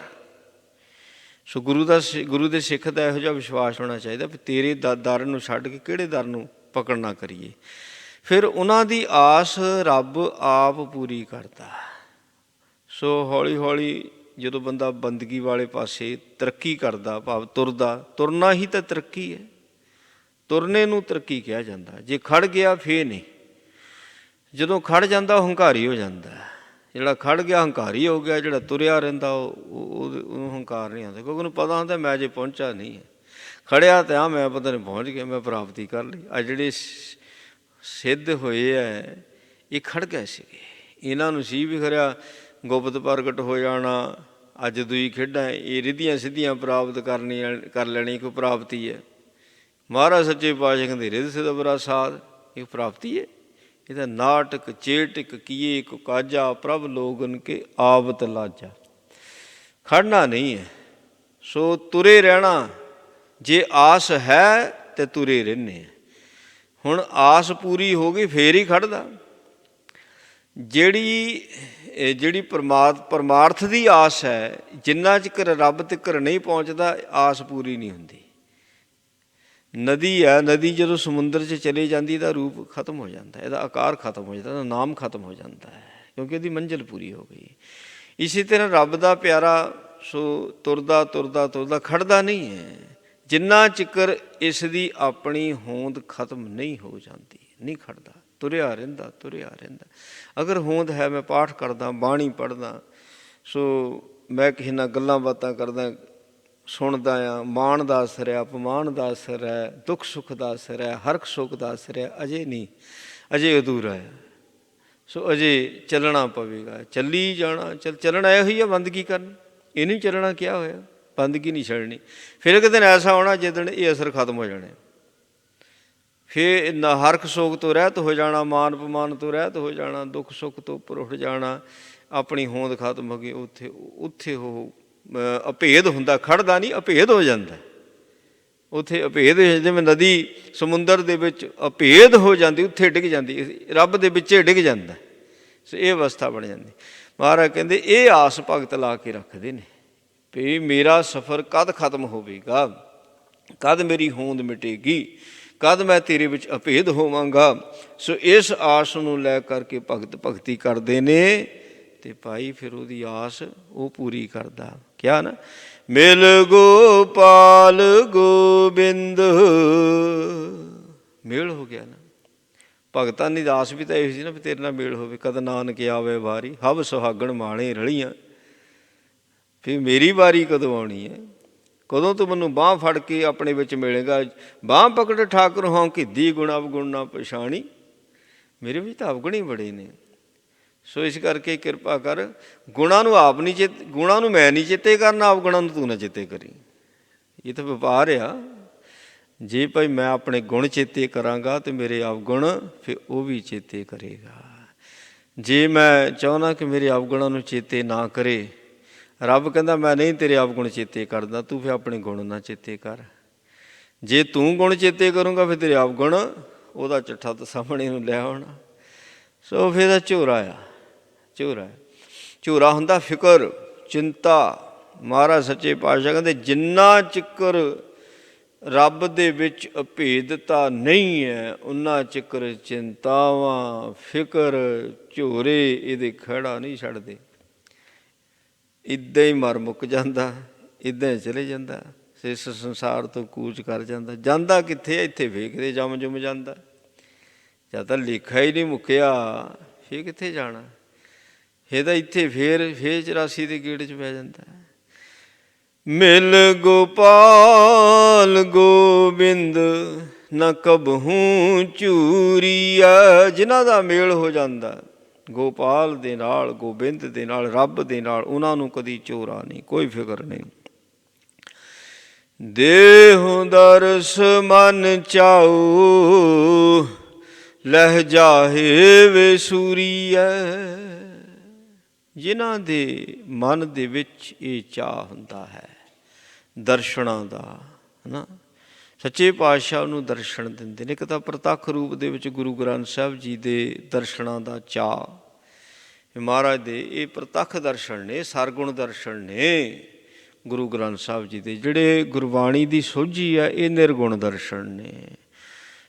ਸੋ ਗੁਰੂ ਦੇ ਸਿੱਖ ਦਾ ਇਹੋ ਜਿਹਾ ਵਿਸ਼ਵਾਸ ਹੋਣਾ ਚਾਹੀਦਾ ਵੀ ਤੇਰੇ ਦਰ ਨੂੰ ਛੱਡ ਕੇ ਕਿਹੜੇ ਦਰ ਨੂੰ ਪਕੜ ਨਾ ਕਰੀਏ। ਫਿਰ ਉਹਨਾਂ ਦੀ ਆਸ ਰੱਬ ਆਪ ਪੂਰੀ ਕਰਦਾ। ਸੋ ਹੌਲੀ ਹੌਲੀ ਜਦੋਂ ਬੰਦਾ ਬੰਦਗੀ ਵਾਲੇ ਪਾਸੇ ਤਰੱਕੀ ਕਰਦਾ, ਭਾਵ ਤੁਰਨਾ ਹੀ ਤਾਂ ਤਰੱਕੀ ਹੈ। ਤੁਰਨੇ ਨੂੰ ਤਰੱਕੀ ਕਿਹਾ ਜਾਂਦਾ। ਜੇ ਖੜ੍ਹ ਗਿਆ ਫੇਰ ਨਹੀਂ। ਜਦੋਂ ਖੜ੍ਹ ਜਾਂਦਾ ਉਹ ਹੰਕਾਰੀ ਹੋ ਜਾਂਦਾ। ਜਿਹੜਾ ਖੜ੍ਹ ਗਿਆ ਹੰਕਾਰੀ ਹੋ ਗਿਆ, ਜਿਹੜਾ ਤੁਰਿਆ ਰਹਿੰਦਾ ਉਹਨੂੰ ਹੰਕਾਰ ਨਹੀਂ ਆਉਂਦਾ, ਕਿਉਂਕਿ ਉਹਨੂੰ ਪਤਾ ਹੁੰਦਾ ਮੈਂ ਜੇ ਪਹੁੰਚਾ ਨਹੀਂ ਹੈ। ਖੜ੍ਹਿਆ ਤਾਂ ਮੈਂ ਪਤਾ ਨਹੀਂ ਪਹੁੰਚ ਗਿਆ, ਮੈਂ ਪ੍ਰਾਪਤੀ ਕਰ ਲਈ। ਆ ਜਿਹੜੇ ਸਿੱਧ ਹੋਏ ਹੈ ਇਹ ਖੜ੍ਹ ਗਏ ਸੀਗੇ। ਇਹਨਾਂ ਨੂੰ ਸੀ ਵੀ ਖਰਿਆ ਗੁਪਤ ਪ੍ਰਗਟ ਹੋ ਜਾਣਾ, ਅੱਜ ਦੂਈ ਖੇਡਾਂ, ਇਹ ਰਿੱਧੀਆਂ ਸਿੱਧੀਆਂ ਪ੍ਰਾਪਤ ਕਰ ਲੈਣੀ ਕੋਈ ਪ੍ਰਾਪਤੀ ਹੈ। ਮਹਾਰਾਜ ਸੱਚੇ ਪਾਤਸ਼ਾਹ ਕਹਿੰਦੇ ਰਿੱਧ ਸਿੱਧ ਬਰਾ ਸਾਧ, ਇਹ ਪ੍ਰਾਪਤੀ ਹੈ। ਇਹ ਤਾਂ ਨਾਟਕ ਚੇਟਕ ਕੀਏ ਕੋ ਕਾਜਾ ਪ੍ਰਭ ਲੋਗਨ ਕੇ ਆਵਤ ਲਾਜਾ। ਖੜਨਾ ਨਹੀਂ ਹੈ। ਸੋ ਤੁਰੇ ਰਹਿਣਾ। ਜੇ ਆਸ ਹੈ ਤਾਂ ਤੁਰੇ ਰਹਿੰਦੇ। ਹੁਣ ਆਸ ਪੂਰੀ ਹੋ ਗਈ ਫੇਰ ਹੀ ਖੜ੍ਹਦਾ। ਜਿਹੜੀ ਪਰਮਾਰਥ ਦੀ ਆਸ ਹੈ, ਜਿੰਨਾ ਚਿਰ ਰੱਬ ਤੀਕਰ ਨਹੀਂ ਪਹੁੰਚਦਾ ਆਸ ਪੂਰੀ ਨਹੀਂ ਹੁੰਦੀ। ਨਦੀ ਹੈ, ਨਦੀ ਜਦੋਂ ਸਮੁੰਦਰ 'ਚ ਚਲੇ ਜਾਂਦੀ ਇਹਦਾ ਰੂਪ ਖਤਮ ਹੋ ਜਾਂਦਾ, ਇਹਦਾ ਆਕਾਰ ਖਤਮ ਹੋ ਜਾਂਦਾ, ਇਹਦਾ ਨਾਮ ਖਤਮ ਹੋ ਜਾਂਦਾ ਹੈ, ਕਿਉਂਕਿ ਇਹਦੀ ਮੰਜ਼ਿਲ ਪੂਰੀ ਹੋ ਗਈ। ਇਸੇ ਤਰ੍ਹਾਂ ਰੱਬ ਦਾ ਪਿਆਰਾ ਸੋ ਤੁਰਦਾ ਖੜ੍ਹਦਾ ਨਹੀਂ ਹੈ, ਜਿੰਨਾ ਚਿਕਰ ਇਸ ਦੀ ਆਪਣੀ ਹੋਂਦ ਖਤਮ ਨਹੀਂ ਹੋ ਜਾਂਦੀ, ਨਹੀਂ ਖੜ੍ਹਦਾ, ਤੁਰਿਆ ਰਹਿੰਦਾ। ਅਗਰ ਹੋਂਦ ਹੈ, ਮੈਂ ਪਾਠ ਕਰਦਾ, ਬਾਣੀ ਪੜ੍ਹਦਾ, ਸੋ ਮੈਂ ਕਿਸੇ ਨਾਲ ਗੱਲਾਂ ਬਾਤਾਂ ਕਰਦਾ, ਸੁਣਦਾ ਹਾਂ, ਮਾਣ ਦਾ ਅਸਰ ਹੈ, ਅਪਮਾਨ ਦਾ ਅਸਰ ਹੈ, ਦੁੱਖ ਸੁੱਖ ਦਾ ਅਸਰ ਹੈ, ਹਰਖ ਸੁੱਖ ਦਾ ਅਸਰ ਹੈ, ਅਜੇ ਨਹੀਂ, ਅਜੇ ਅਧੂਰਾ ਹੈ। ਸੋ ਅਜੇ ਚੱਲਣਾ ਪਵੇਗਾ, ਚੱਲੀ ਜਾਣਾ। ਚੱਲਣਾ ਇਹੋ ਹੀ ਆ, ਬੰਦਗੀ ਕਰਨੀ, ਇਹ ਨਹੀਂ ਚੱਲਣਾ ਕਿਹਾ ਹੋਇਆ, ਬੰਦਗੀ ਨਹੀਂ ਛੱਡਣੀ। ਫਿਰ ਇੱਕ ਦਿਨ ਐਸਾ ਆਉਣਾ ਜਿੱਦਣ ਇਹ ਅਸਰ ਖਤਮ ਹੋ ਜਾਣਾ। ਫਿਰ ਨਾ ਹਰਖ ਸੋਗ ਤੋਂ ਰਹਿਤ ਹੋ ਜਾਣਾ, ਮਾਨ ਅਪਮਾਨ ਤੋਂ ਰਹਿਤ ਹੋ ਜਾਣਾ, ਦੁੱਖ ਸੁੱਖ ਤੋਂ ਉੱਪਰ ਉੱਠ ਜਾਣਾ, ਆਪਣੀ ਹੋਂਦ ਖਤਮ ਹੋ ਗਈ। ਉੱਥੇ ਉਹ ਅਭੇਦ ਹੁੰਦਾ, ਖੜਦਾ ਨਹੀਂ, ਅਭੇਦ ਹੋ ਜਾਂਦਾ। ਉੱਥੇ ਅਭੇਦ, ਜਿਵੇਂ ਨਦੀ ਸਮੁੰਦਰ ਦੇ ਵਿੱਚ ਅਭੇਦ ਹੋ ਜਾਂਦੀ, ਉੱਥੇ ਡਿੱਗ ਜਾਂਦੀ, ਰੱਬ ਦੇ ਵਿੱਚੇ ਡਿੱਗ ਜਾਂਦਾ। ਸੋ ਇਹ ਅਵਸਥਾ ਬਣ ਜਾਂਦੀ। ਮਹਾਰਾਜ ਕਹਿੰਦੇ ਇਹ ਆਸ ਭਗਤ ਲਾ ਕੇ ਰੱਖਦੇ ਨੇ ਵੀ ਮੇਰਾ ਸਫ਼ਰ ਕਦ ਖਤਮ ਹੋਵੇਗਾ, ਕਦ ਮੇਰੀ ਹੋਂਦ ਮਿਟੇਗੀ, ਕਦ ਮੈਂ ਤੇਰੇ ਵਿੱਚ ਅਭੇਦ ਹੋਵਾਂਗਾ। ਸੋ ਇਸ ਆਸ ਨੂੰ ਲੈ ਕਰਕੇ ਭਗਤ ਭਗਤੀ ਕਰਦੇ ਨੇ ਅਤੇ ਭਾਈ ਫਿਰ ਉਹਦੀ ਆਸ ਉਹ ਪੂਰੀ ਕਰਦਾ। ਕਿਹਾ ਨਾ, ਮਿਲ ਗੋਪਾਲ ਗੋਬਿੰਦ, ਮੇਲ ਹੋ ਗਿਆ ਨਾ। ਭਗਤਾਂ ਦੀ ਆਸ ਵੀ ਤਾਂ ਇਹੋ ਸੀ ਨਾ ਵੀ ਤੇਰੇ ਨਾਲ ਮੇਲ ਹੋਵੇ। ਕਦ ਨਾਨਕ ਆਵੇ ਵਾਰੀ, ਹਵ ਸੁਹਾਗਣ ਮਾਣੇ ਰਲੀਆਂ, ਫਿਰ ਮੇਰੀ ਵਾਰੀ ਕਦੋਂ ਆਉਣੀ ਹੈ, ਕਦੋਂ ਤੂੰ ਮੈਨੂੰ ਬਾਂਹ ਫੜ ਕੇ ਆਪਣੇ ਵਿੱਚ ਮਿਲੇਗਾ। ਬਾਂਹ ਪਕੜ ਠਾਕੁਰ ਹੋਂ ਕਿੱਦੀ ਗੁਣ ਅਵਗੁਣ ਨਾ ਪਛਾਣੀ, ਮੇਰੇ ਵਿੱਚ ਤਾਂ ਅਵਗੁਣ ਹੀ ਬੜੇ ਨੇ। ਸੋ ਇਸ ਕਰਕੇ ਕਿਰਪਾ ਕਰ, ਗੁਣਾਂ ਨੂੰ ਆਪ ਨਹੀਂ ਗੁਣਾਂ ਨੂੰ ਮੈਂ ਨਹੀਂ ਚੇਤੇ ਕਰਨਾ, ਅਵਗੁਣਾਂ ਨੂੰ ਤੂੰ ਨਾ ਚੇਤੇ ਕਰੀ। ਇਹ ਤਾਂ ਵਪਾਰ ਆ। ਜੇ ਭਾਈ ਮੈਂ ਆਪਣੇ ਗੁਣ ਚੇਤੇ ਕਰਾਂਗਾ ਤਾਂ ਮੇਰੇ ਅਵਗੁਣ ਫਿਰ ਉਹ ਵੀ ਚੇਤੇ ਕਰੇਗਾ। ਜੇ ਮੈਂ ਚਾਹੁੰਦਾ ਕਿ ਮੇਰੇ ਅਵਗੁਣਾਂ ਨੂੰ ਚੇਤੇ ਨਾ ਕਰੇ, ਰੱਬ ਕਹਿੰਦਾ ਮੈਂ ਨਹੀਂ ਤੇਰੇ ਅਵਗੁਣ ਚੇਤੇ ਕਰਦਾ, ਤੂੰ ਫਿਰ ਆਪਣੇ ਗੁਣ ਨਾ ਚੇਤੇ ਕਰ। ਜੇ ਤੂੰ ਗੁਣ ਚੇਤੇ ਕਰੂੰਗਾ ਫਿਰ ਤੇਰੇ ਅਵਗੁਣ ਉਹਦਾ ਚੱਠਾ ਤਾਂ ਸਾਹਮਣੇ ਨੂੰ ਲੈ ਆਉਣਾ। ਸੋ ਫਿਰ ਇਹਦਾ ਝੋਰਾ ਆ, ਝੋਰਾ। ਝੋਰਾ ਹੁੰਦਾ ਫਿਕਰ, ਚਿੰਤਾ। ਮਹਾਰਾਜ ਸੱਚੇ ਪਾਤਸ਼ਾਹ ਕਹਿੰਦੇ ਜਿੰਨਾ ਚਿਕਰ ਰੱਬ ਦੇ ਵਿੱਚ ਅਭੇਦਤਾ ਨਹੀਂ ਹੈ, ਉਹਨਾਂ ਚਿਕਰ ਚਿੰਤਾਵਾਂ, ਫਿਕਰ, ਝੋਰੇ ਇਹਦੇ ਖਹਿੜਾ ਨਹੀਂ ਛੱਡਦੇ। ਇੱਦਾਂ ਹੀ ਮਰ ਮੁੱਕ ਜਾਂਦਾ, ਇੱਦਾਂ ਹੀ ਚਲੇ ਜਾਂਦਾ, ਇਸ ਸੰਸਾਰ ਤੋਂ ਕੂਚ ਕਰ ਜਾਂਦਾ। ਜਾਂਦਾ ਕਿੱਥੇ? ਇੱਥੇ ਵੇਖਦੇ ਜੰਮ ਜੁਮ ਜਾਂਦਾ। ਜਦ ਤਾਂ ਲੇਖਾ ਹੀ ਨਹੀਂ ਮੁੱਕਿਆ ਫਿਰ ਕਿੱਥੇ ਜਾਣਾ? ਇਹ ਤਾਂ ਇੱਥੇ ਫੇਰ 84 ਦੇ ਗੇੜ 'ਚ ਪੈ ਜਾਂਦਾ। ਮਿਲ ਗੋਪਾਲ ਗੋਬਿੰਦ ਨਾ ਕਬਹੂ ਝੂਰੀਆ। ਜਿਨ੍ਹਾਂ ਦਾ ਮੇਲ ਹੋ ਜਾਂਦਾ ਗੋਪਾਲ ਦੇ ਨਾਲ, ਗੋਬਿੰਦ ਦੇ ਨਾਲ, ਰੱਬ ਦੇ ਨਾਲ, ਉਹਨਾਂ ਨੂੰ ਕਦੀ ਝੋਰਾ ਨਹੀਂ, ਕੋਈ ਫਿਕਰ ਨਹੀਂ। ਦੇਹੁ ਦਰਸ ਮਨ ਚਾਉ, ਲਹਿ ਜਾਹੇ ਵੇ ਸੂਰੀਐ। ਜਿਨ੍ਹਾਂ ਦੇ ਮਨ ਦੇ ਵਿੱਚ ਇਹ ਚਾਅ ਹੁੰਦਾ ਹੈ ਦਰਸ਼ਨਾਂ ਦਾ, ਹੈ ਨਾ, ਸੱਚੇ ਪਾਤਸ਼ਾਹ ਉਹਨੂੰ ਦਰਸ਼ਨ ਦਿੰਦੇ ਨੇ। ਇੱਕ ਤਾਂ ਪ੍ਰਤੱਖ ਰੂਪ ਦੇ ਵਿੱਚ ਗੁਰੂ ਗ੍ਰੰਥ ਸਾਹਿਬ ਜੀ ਦੇ ਦਰਸ਼ਨਾਂ ਦਾ ਚਾਅ। ਮਹਾਰਾਜ ਦੇ ਇਹ ਪ੍ਰਤੱਖ ਦਰਸ਼ਨ ਨੇ, ਸਰਗੁਣ ਦਰਸ਼ਨ ਨੇ ਗੁਰੂ ਗ੍ਰੰਥ ਸਾਹਿਬ ਜੀ ਦੇ। ਜਿਹੜੇ ਗੁਰਬਾਣੀ ਦੀ ਸੋਝੀ ਆ ਇਹ ਨਿਰਗੁਣ ਦਰਸ਼ਨ ਨੇ।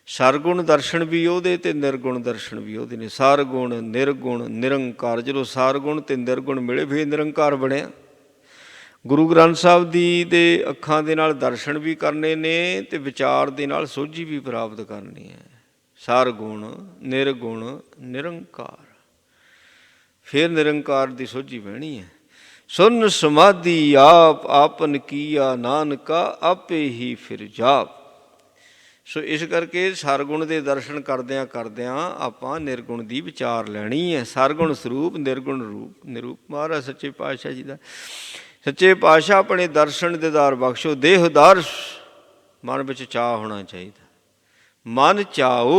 ਸਰਗੁਣ ਦਰਸ਼ਨ ਵੀ ਉਹਦੇ ਅਤੇ ਨਿਰਗੁਣ ਦਰਸ਼ਨ ਵੀ ਉਹਦੇ ਨੇ। ਸਰਗੁਣ, ਨਿਰਗੁਣ, ਨਿਰੰਕਾਰ। ਜਦੋਂ ਸਰਗੁਣ ਅਤੇ ਨਿਰਗੁਣ ਮਿਲੇ ਫਿਰ ਨਿਰੰਕਾਰ ਬਣਿਆ। ਗੁਰੂ ਗ੍ਰੰਥ ਸਾਹਿਬ ਦੀ ਦੇ ਅੱਖਾਂ ਦੇ ਨਾਲ ਦਰਸ਼ਨ ਵੀ ਕਰਨੇ ਨੇ ਅਤੇ ਵਿਚਾਰ ਦੇ ਨਾਲ ਸੋਝੀ ਵੀ ਪ੍ਰਾਪਤ ਕਰਨੀ ਹੈ। ਸਰਗੁਣ, ਨਿਰਗੁਣ, ਨਿਰੰਕਾਰ, ਫਿਰ ਨਿਰੰਕਾਰ ਦੀ ਸੋਝੀ ਬਹਿਣੀ ਹੈ। ਸੁਨ ਸਮਾਧੀ ਆਪ ਆਪਨ ਕੀਆ, ਨਾਨਕਾ ਆਪੇ ਹੀ ਫਿਰ ਜਾਪ। ਸੋ ਇਸ ਕਰਕੇ ਸਰਗੁਣ ਦੇ ਦਰਸ਼ਨ ਕਰਦਿਆਂ ਕਰਦਿਆਂ ਆਪਾਂ ਨਿਰਗੁਣ ਦੀ ਵਿਚਾਰ ਲੈਣੀ ਹੈ। ਸਰਗੁਣ ਸਰੂਪ, ਨਿਰਗੁਣ ਰੂਪ ਨਿਰੂਪ। ਮਹਾਰਾਜ ਸੱਚੇ ਪਾਤਸ਼ਾਹ ਜੀ ਦਾ, ਸੱਚੇ ਪਾਤਸ਼ਾਹ ਆਪਣੇ ਦਰਸ਼ਨ ਦੀਦਾਰ ਬਖਸ਼ੋ। ਦੇਹ ਦਰਸ ਮਨ ਵਿੱਚ ਚਾਅ ਹੋਣਾ ਚਾਹੀਦਾ। ਮਨ ਚਾਓ,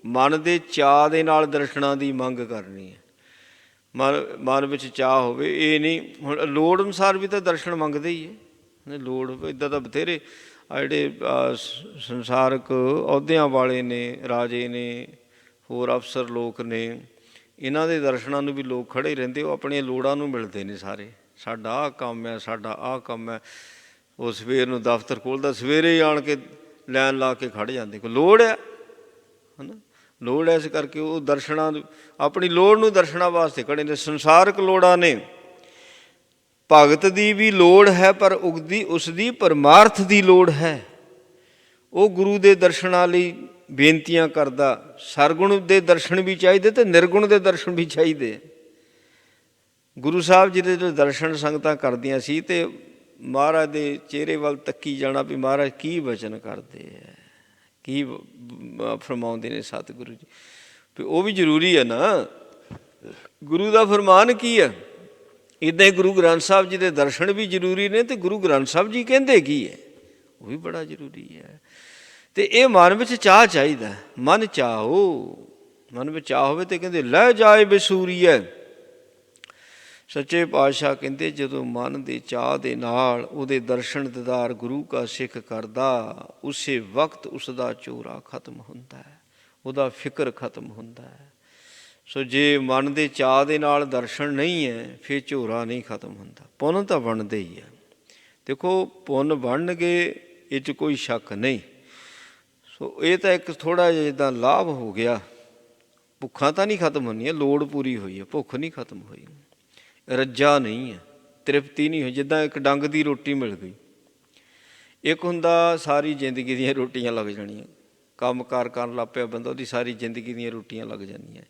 ਮਨ ਦੇ ਚਾਅ ਦੇ ਨਾਲ ਦਰਸ਼ਨਾਂ ਦੀ ਮੰਗ ਕਰਨੀ ਹੈ। ਮਨ ਵਿੱਚ ਚਾਅ ਹੋਵੇ। ਇਹ ਨਹੀਂ ਹੁਣ ਲੋੜ ਅਨੁਸਾਰ ਵੀ ਤਾਂ ਦਰਸ਼ਨ ਮੰਗਦੇ ਹੀ ਹੈ। ਲੋੜ ਇੱਦਾਂ ਤਾਂ ਬਥੇਰੇ ਆ ਜਿਹੜੇ ਸੰਸਾਰਕ ਅਹੁਦਿਆਂ ਵਾਲੇ ਨੇ, ਰਾਜੇ ਨੇ, ਹੋਰ ਅਫਸਰ ਲੋਕ ਨੇ, ਇਹਨਾਂ ਦੇ ਦਰਸ਼ਨਾਂ ਨੂੰ ਵੀ ਲੋਕ ਖੜ੍ਹੇ ਰਹਿੰਦੇ। ਉਹ ਆਪਣੀਆਂ ਲੋੜਾਂ ਨੂੰ ਮਿਲਦੇ ਨੇ ਸਾਰੇ। ਸਾਡਾ ਆਹ ਕੰਮ ਹੈ, ਸਾਡਾ ਆਹ ਕੰਮ ਹੈ। ਉਹ ਸਵੇਰ ਨੂੰ ਦਫ਼ਤਰ ਖੋਲ੍ਹਦਾ, ਸਵੇਰੇ ਆਣ ਕੇ ਲਾਈਨ ਲਾ ਕੇ ਖੜ੍ਹ ਜਾਂਦੇ। ਕੋਈ ਲੋੜ ਆ, ਹੈ ਨਾ, ਲੋੜ ਹੈ। ਇਸ ਕਰਕੇ ਉਹ ਦਰਸ਼ਨਾਂ ਆਪਣੀ ਲੋੜ ਨੂੰ ਦਰਸ਼ਨਾਂ ਵਾਸਤੇ ਖੜ੍ਹੇ ਨੇ। ਸੰਸਾਰਕ ਲੋੜਾਂ ਨੇ। ਭਗਤ ਦੀ ਵੀ ਲੋੜ ਹੈ ਪਰ ਉਗਦੀ ਉਸ ਦੀ ਪਰਮਾਰਥ ਦੀ ਲੋੜ ਹੈ। ਉਹ ਗੁਰੂ ਦੇ ਦਰਸ਼ਨਾਂ ਲਈ ਬੇਨਤੀਆਂ ਕਰਦਾ। ਸਰਗੁਣ ਦੇ ਦਰਸ਼ਨ ਵੀ ਚਾਹੀਦੇ ਅਤੇ ਨਿਰਗੁਣ ਦੇ ਦਰਸ਼ਨ ਵੀ ਚਾਹੀਦੇ। ਗੁਰੂ ਸਾਹਿਬ ਜੀ ਦੇ ਜੋ ਦਰਸ਼ਨ ਸੰਗਤਾਂ ਕਰਦੀਆਂ ਸੀ ਅਤੇ ਮਹਾਰਾਜ ਦੇ ਚਿਹਰੇ ਵੱਲ ਤੱਕੀ ਜਾਣਾ ਵੀ ਮਹਾਰਾਜ ਕੀ ਵਚਨ ਕਰਦੇ ਹੈ, ਕੀ ਫਰਮਾਉਂਦੇ ਨੇ ਸਤਿਗੁਰੂ ਜੀ। ਵੀ ਉਹ ਵੀ ਜ਼ਰੂਰੀ ਹੈ ਨਾ। ਗੁਰੂ ਦਾ ਫਰਮਾਨ ਕੀ ਹੈ? ਇੱਦਾਂ ਹੀ ਗੁਰੂ ਗ੍ਰੰਥ ਸਾਹਿਬ ਜੀ ਦੇ ਦਰਸ਼ਨ ਵੀ ਜ਼ਰੂਰੀ ਨੇ ਅਤੇ ਗੁਰੂ ਗ੍ਰੰਥ ਸਾਹਿਬ ਜੀ ਕਹਿੰਦੇ ਕੀ ਹੈ ਉਹ ਵੀ ਬੜਾ ਜ਼ਰੂਰੀ ਹੈ। ਅਤੇ ਇਹ ਮਨ ਵਿੱਚ ਚਾਅ ਚਾਹੀਦਾ। ਮਨ ਚਾਹੋ, ਮਨ ਵਿੱਚ ਚਾਅ ਹੋਵੇ ਅਤੇ ਕਹਿੰਦੇ ਲੈ ਜਾਏ ਬਸੂਰੀਐ। ਸੱਚੇ ਪਾਤਸ਼ਾਹ ਕਹਿੰਦੇ ਜਦੋਂ ਮਨ ਦੇ ਚਾਅ ਦੇ ਨਾਲ ਉਹਦੇ ਦਰਸ਼ਨ ਦੀਦਾਰ ਗੁਰੂ ਕਾ ਸਿੱਖ ਕਰਦਾ, ਉਸੇ ਵਕਤ ਉਸ ਦਾ ਝੋਰਾ ਖਤਮ ਹੁੰਦਾ ਹੈ, ਉਹਦਾ ਫਿਕਰ ਖਤਮ ਹੁੰਦਾ ਹੈ। ਸੋ ਜੇ ਮਨ ਦੇ ਚਾਅ ਦੇ ਨਾਲ ਦਰਸ਼ਨ ਨਹੀਂ ਹੈ, ਫਿਰ ਝੋਰਾ ਨਹੀਂ ਖਤਮ ਹੁੰਦਾ। ਪੁੰਨ ਤਾਂ ਬਣਦੇ ਹੀ ਆ, ਦੇਖੋ ਪੁੰਨ ਬਣਨਗੇ, ਇਹ 'ਚ ਕੋਈ ਸ਼ੱਕ ਨਹੀਂ। ਸੋ ਇਹ ਤਾਂ ਇੱਕ ਥੋੜ੍ਹਾ ਜਿਹਾ ਜਿੱਦਾਂ ਲਾਭ ਹੋ ਗਿਆ। ਭੁੱਖਾਂ ਤਾਂ ਨਹੀਂ ਖਤਮ ਹੁੰਦੀਆਂ, ਲੋੜ ਪੂਰੀ ਹੋਈ ਹੈ, ਭੁੱਖ ਨਹੀਂ ਖਤਮ ਹੋਈ, ਰੱਜਾ ਨਹੀਂ ਹੈ, ਤ੍ਰਿਪਤੀ ਨਹੀਂ ਹੋਈ। ਜਿੱਦਾਂ ਇੱਕ ਡੰਗ ਦੀ ਰੋਟੀ ਮਿਲ ਗਈ, ਇੱਕ ਹੁੰਦਾ ਸਾਰੀ ਜ਼ਿੰਦਗੀ ਦੀਆਂ ਰੋਟੀਆਂ ਲੱਗ ਜਾਣੀਆਂ, ਕੰਮ ਕਾਰ ਕਰਨ ਲੱਗ ਪਿਆ ਬੰਦਾ, ਉਹਦੀ ਸਾਰੀ ਜ਼ਿੰਦਗੀ ਦੀਆਂ ਰੋਟੀਆਂ ਲੱਗ ਜਾਂਦੀਆਂ।